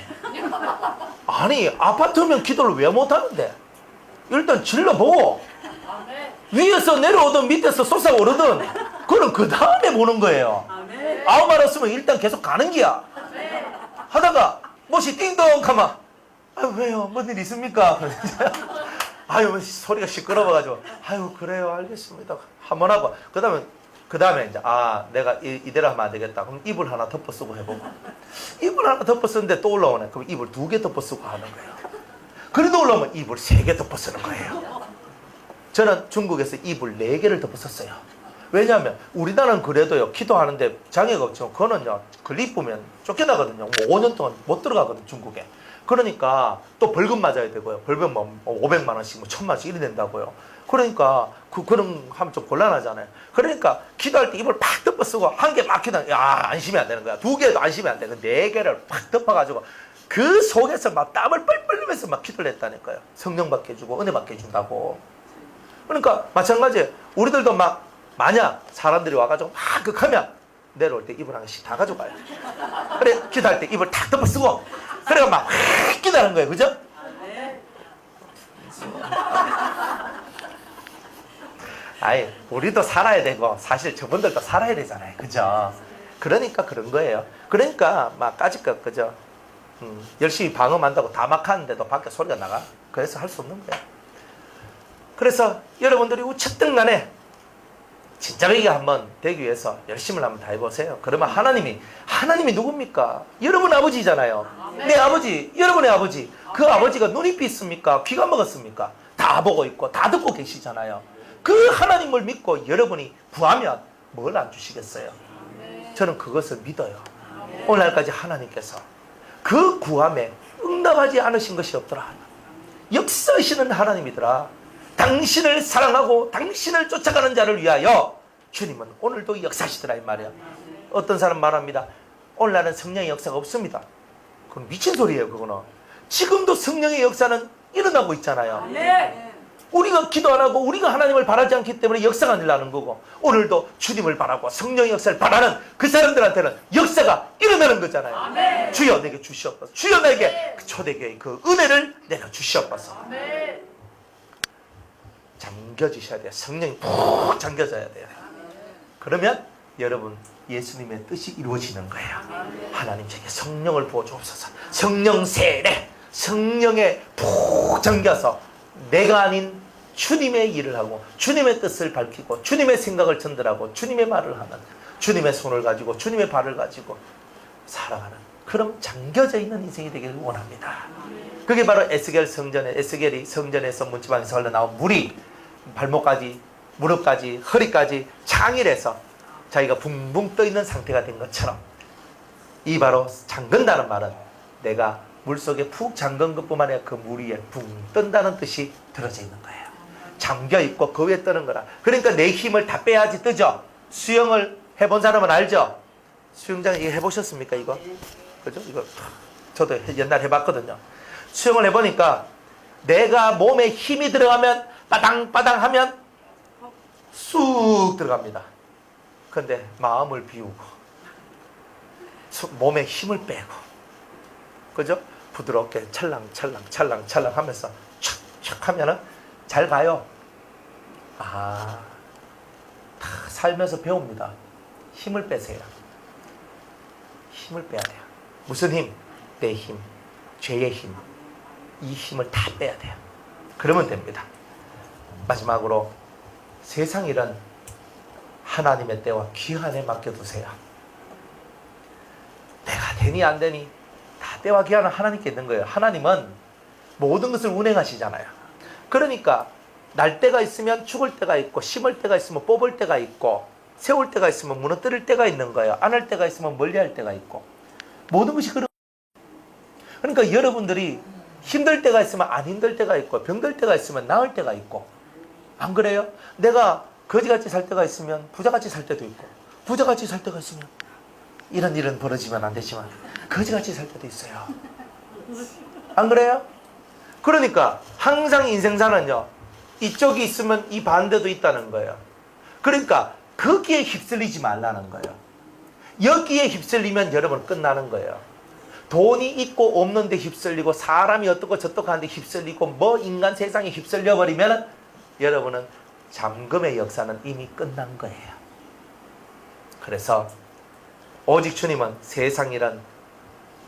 아니 아파트면 기도를 왜 못하는데 일단 질러보고 위에서 내려오든 밑에서 솟아오르든 그럼 그 다음에 보는 거예요. 아무 말 없으면 일단 계속 가는 기야. 하다가 뭐시 띵동 가마 왜요? 뭔 일 있습니까? 아유 소리가 시끄러워가지고 아유 그래요 알겠습니다 한번 하고 그 다음에 이제 내가 이대로 하면 안 되겠다. 그럼 이불 하나 덮어 쓰고 해보고 이불 하나 덮어 쓰는데 또 올라오네. 그럼 이불 2개 덮어 쓰고 하는 거예요. 그래도 올라오면 이불 3개 덮어 쓰는 거예요. 저는 중국에서 이불 4개를 덮어 썼어요. 왜냐하면 우리나라는 그래도요 기도하는데 장애가 없죠. 그거는요 글립 보면 쫓겨나거든요. 5년 동안 못 들어가거든요 중국에. 그러니까 또 벌금 맞아야 되고요. 벌금 500만 원씩 1000만 원씩 이래 된다고요. 그러니까 그런 하면 좀 곤란하잖아요. 그러니까 기도할 때 입을 팍 덮어 쓰고 한 개 막 기도 안심이 안 되는 거야. 2개도 안심이 안 돼. 4개를 팍 덮어가지고 그 속에서 막 땀을 뻘뻘 흘리면서 막 기도를 했다니까요. 성령 받게 해주고 은혜 받게 해준다고. 그러니까 마찬가지예요. 우리들도 막 만약 사람들이 와가지고 막 극하면 내려올 때 이불 한 개씩 다 가져가요. 그래 기도할 때 입을 탁 덮어 쓰고 그래가 막 기도하는 거예요. 그죠? 아이 우리도 살아야 되고 사실 저분들도 살아야 되잖아요. 그죠? 그러니까 그런 거예요. 그러니까 막 까짓것 그죠? 열심히 방음한다고 다 막 하는데도 밖에 소리가 나가. 그래서 할 수 없는 거예요. 그래서 여러분들이 어쨌든 간에 진짜배기 한번 되기 위해서 열심을 한번 다 해보세요. 그러면 하나님이 누굽니까? 여러분 아버지잖아요. 내 아버지, 여러분의 아버지. 그 아버지가 눈이 삐습니까? 귀가 먹었습니까? 다 보고 있고 다 듣고 계시잖아요. 그 하나님을 믿고 여러분이 구하면 뭘 안 주시겠어요? 저는 그것을 믿어요. 오늘날까지 하나님께서 그 구함에 응답하지 않으신 것이 없더라. 역사하시는 하나님이더라. 당신을 사랑하고 당신을 쫓아가는 자를 위하여 주님은 오늘도 역사하시더라 이 말이야. 어떤 사람 말합니다. 오늘날은 성령의 역사가 없습니다. 그건 미친 소리예요. 그거는 지금도 성령의 역사는 일어나고 있잖아요. 우리가 기도 안 하고 우리가 하나님을 바라지 않기 때문에 역사가 안 일어나는 거고, 오늘도 주님을 바라고 성령의 역사를 바라는 그 사람들한테는 역사가 일어나는 거잖아요. 주여 내게 주시옵소서. 주여 내게 초대교회의 그 은혜를 내려 주시옵소서. 잠겨주셔야 돼요. 성령이 푹 잠겨져야 돼요. 그러면 여러분 예수님의 뜻이 이루어지는 거예요. 하나님 제게 성령을 부어주옵소서. 성령 세례, 성령에 푹 잠겨서 내가 아닌 주님의 일을 하고 주님의 뜻을 밝히고 주님의 생각을 전달하고 주님의 말을 하는, 주님의 손을 가지고 주님의 발을 가지고 살아가는 그런 잠겨져 있는 인생이 되기를 원합니다. 그게 바로 에스겔이 성전에서 문지방에서 흘러나온 물이 발목까지, 무릎까지, 허리까지 창일해서 자기가 붕붕 떠있는 상태가 된 것처럼, 이 바로 잠근다는 말은 내가 물속에 푹 잠근 것뿐만 아니라 그 물 위에 붕 뜬다는 뜻이 들어져 있는 거예요. 잠겨있고 그 위에 뜨는 거라. 그러니까 내 힘을 다 빼야지 뜨죠. 수영을 해본 사람은 알죠? 수영장 이거 해보셨습니까 이거? 그죠? 이거 저도 옛날에 해봤거든요. 수영을 해보니까 내가 몸에 힘이 들어가면 빠당빠당 하면 쑥 들어갑니다. 근데 마음을 비우고 몸에 힘을 빼고, 그죠? 부드럽게 찰랑찰랑 하면서 촥촥 하면은 잘 가요. 다 살면서 배웁니다. 힘을 빼세요. 힘을 빼야 돼요. 무슨 힘? 내 힘, 죄의 힘, 이 힘을 다 빼야 돼요. 그러면 됩니다. 마지막으로 세상 일은 하나님의 때와 기한에 맡겨두세요. 내가 되니 안 되니 다 때와 기한은 하나님께 있는 거예요. 하나님은 모든 것을 운행하시잖아요. 그러니까 날 때가 있으면 죽을 때가 있고, 심을 때가 있으면 뽑을 때가 있고, 세울 때가 있으면 무너뜨릴 때가 있는 거예요. 안 할 때가 있으면 멀리할 때가 있고, 모든 것이 그런. 그러니까 여러분들이 힘들 때가 있으면 안 힘들 때가 있고, 병들 때가 있으면 나을 때가 있고, 안 그래요? 내가 거지같이 살 때가 있으면 부자같이 살 때도 있고, 부자같이 살 때가 있으면 이런 일은 벌어지면 안 되지만 거지같이 살 때도 있어요. 안 그래요? 그러니까 항상 인생사는요, 이쪽이 있으면 이 반대도 있다는 거예요. 그러니까 거기에 휩쓸리지 말라는 거예요. 여기에 휩쓸리면 여러분 끝나는 거예요. 돈이 있고 없는데 휩쓸리고, 사람이 어떻고 저떻고 하는데 휩쓸리고, 뭐 인간 세상에 휩쓸려 버리면 여러분은 잠금의 역사는 이미 끝난 거예요. 그래서 오직 주님은 세상이란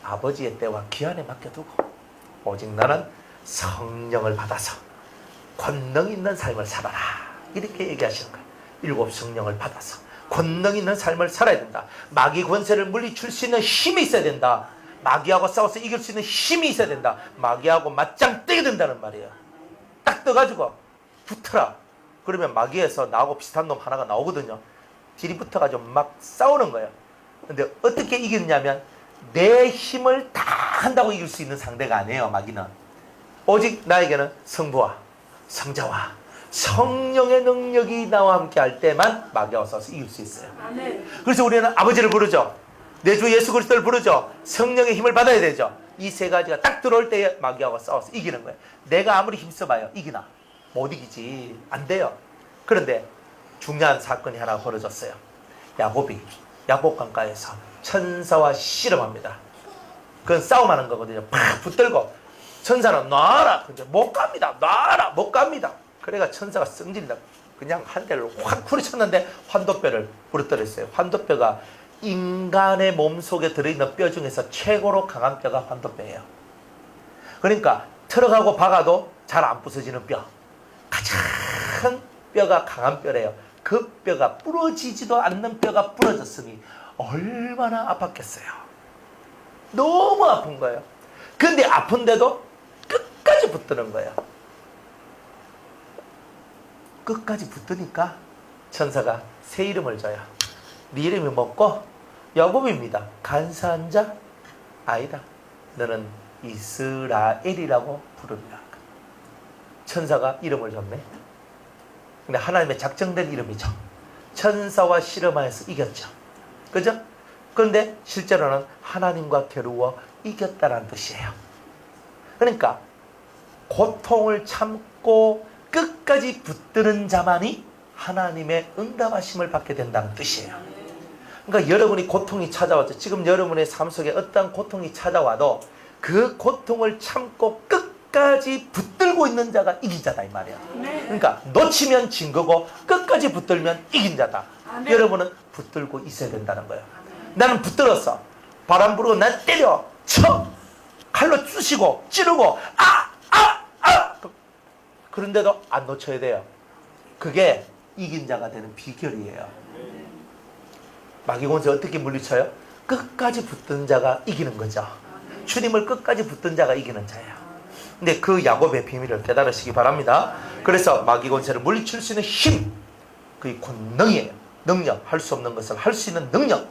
아버지의 때와 기한에 맡겨두고, 오직 나는 성령을 받아서 권능 있는 삶을 살아라, 이렇게 얘기하시는 거예요. 7 성령을 받아서 권능 있는 삶을 살아야 된다. 마귀 권세를 물리칠 수 있는 힘이 있어야 된다. 마귀하고 싸워서 이길 수 있는 힘이 있어야 된다. 마귀하고 맞짱 뜨게 된다는 말이에요. 딱 떠가지고 붙어라. 그러면 마귀에서 나하고 비슷한 놈 하나가 나오거든요. 둘이 붙어가지고 막 싸우는 거예요. 근데 어떻게 이기느냐면 내 힘을 다 한다고 이길 수 있는 상대가 아니에요. 마귀는 오직 나에게는 성부와 성자와 성령의 능력이 나와 함께 할 때만 마귀와 싸워서 이길 수 있어요. 그래서 우리는 아버지를 부르죠. 내 주 예수 그리스도를 부르죠. 성령의 힘을 받아야 되죠. 이 세 가지가 딱 들어올 때에 마귀하고 싸워서 이기는 거예요. 내가 아무리 힘써봐요, 이기나? 못 이기지. 안 돼요. 그런데 중요한 사건이 하나 벌어졌어요. 야곱이 야복강가에서 천사와 씨름합니다. 그건 싸움하는 거거든요. 팍 붙들고 천사는 놔라. 근데 못 갑니다. 놔라. 못 갑니다. 그래가 천사가 성질나 그냥 한 대를 확 후려쳤는데 환도뼈를 부러뜨렸어요. 환도뼈가 인간의 몸속에 들어있는 뼈 중에서 최고로 강한 뼈가 환도뼈예요. 그러니까 들어가고 박아도 잘 안 부서지는 뼈, 가장 뼈가 강한 뼈래요. 그 뼈가 부러지지도 않는 뼈가 부러졌으니 얼마나 아팠겠어요. 너무 아픈 거예요. 근데 아픈데도 끝까지 붙드는 거예요. 끝까지 붙으니까 천사가 새 이름을 줘요. 네 이름이 뭐고? 야곱입니다. 간사한 자? 아니다. 너는 이스라엘이라고 부릅니다. 천사가 이름을 줬네. 근데 하나님의 작정된 이름이죠. 천사와 씨름하여서 이겼죠. 그죠? 그런데 실제로는 하나님과 겨루어 이겼다는 뜻이에요. 그러니까 고통을 참고 끝까지 붙드는 자만이 하나님의 응답하심을 받게 된다는 뜻이에요. 그러니까 여러분이 고통이 찾아왔죠. 지금 여러분의 삶 속에 어떠한 고통이 찾아와도 그 고통을 참고 끝까지 붙들고 있는 자가 이긴 자다 이 말이야. 그러니까 놓치면 진 거고 끝까지 붙들면 이긴 자다. 여러분은 붙들고 있어야 된다는 거예요. 나는 붙들었어. 바람 불고 난 때려 쳐 칼로 쑤시고 찌르고 그런데도 안 놓쳐야 돼요. 그게 이긴 자가 되는 비결이에요. 마귀 권세 어떻게 물리쳐요? 끝까지 붙든 자가 이기는 거죠. 주님을 끝까지 붙든 자가 이기는 자예요. 근데 그 야곱의 비밀을 깨달으시기 바랍니다. 그래서 마귀 권세를 물리칠 수 있는 힘, 그게 권능이에요. 능력, 할 수 없는 것을 할 수 있는 능력,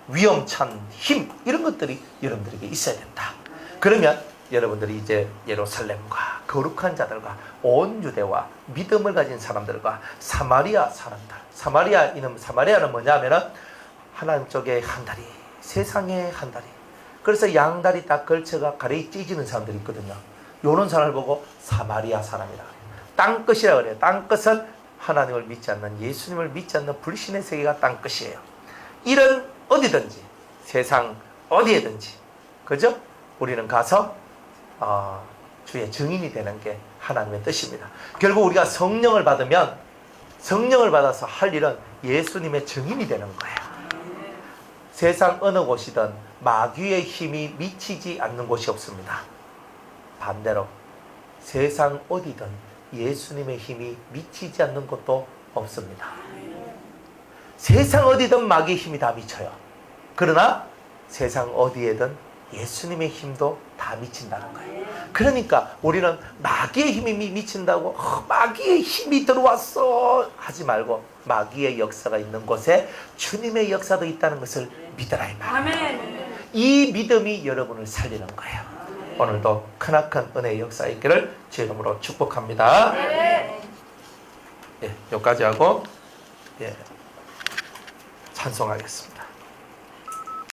위험찬 힘, 이런 것들이 여러분들에게 있어야 된다. 그러면 여러분들이 이제 예루살렘과 거룩한 자들과 온 유대와 믿음을 가진 사람들과 사마리아 사람들, 사마리아는 뭐냐면은 하나님 쪽에 한 다리, 세상에 한 다리, 그래서 양다리 딱 걸쳐가 가래이 찢어지는 사람들이 있거든요. 요런 사람을 보고 사마리아 사람이라 그래요. 땅끝이라 그래요. 땅끝은 하나님을 믿지 않는, 예수님을 믿지 않는 불신의 세계가 땅끝이에요. 이런 어디든지, 세상 어디에든지, 그죠? 우리는 가서 주의 증인이 되는 게 하나님의 뜻입니다. 결국 우리가 성령을 받으면, 성령을 받아서 할 일은 예수님의 증인이 되는 거예요. 세상 어느 곳이든 마귀의 힘이 미치지 않는 곳이 없습니다. 반대로 세상 어디든 예수님의 힘이 미치지 않는 곳도 없습니다. 세상 어디든 마귀의 힘이 다 미쳐요. 그러나 세상 어디에든 예수님의 힘도 다 미친다는 거예요. 그러니까 우리는 마귀의 힘이 미친다고 마귀의 힘이 들어왔어 하지 말고, 마귀의 역사가 있는 곳에 주님의 역사도 있다는 것을 믿으라 이 말이에요. 이 믿음이 여러분을 살리는 거예요. 오늘도 크나큰 은혜의 역사 있기를 주의 이름으로 축복합니다. 예, 여기까지 하고 찬송하겠습니다.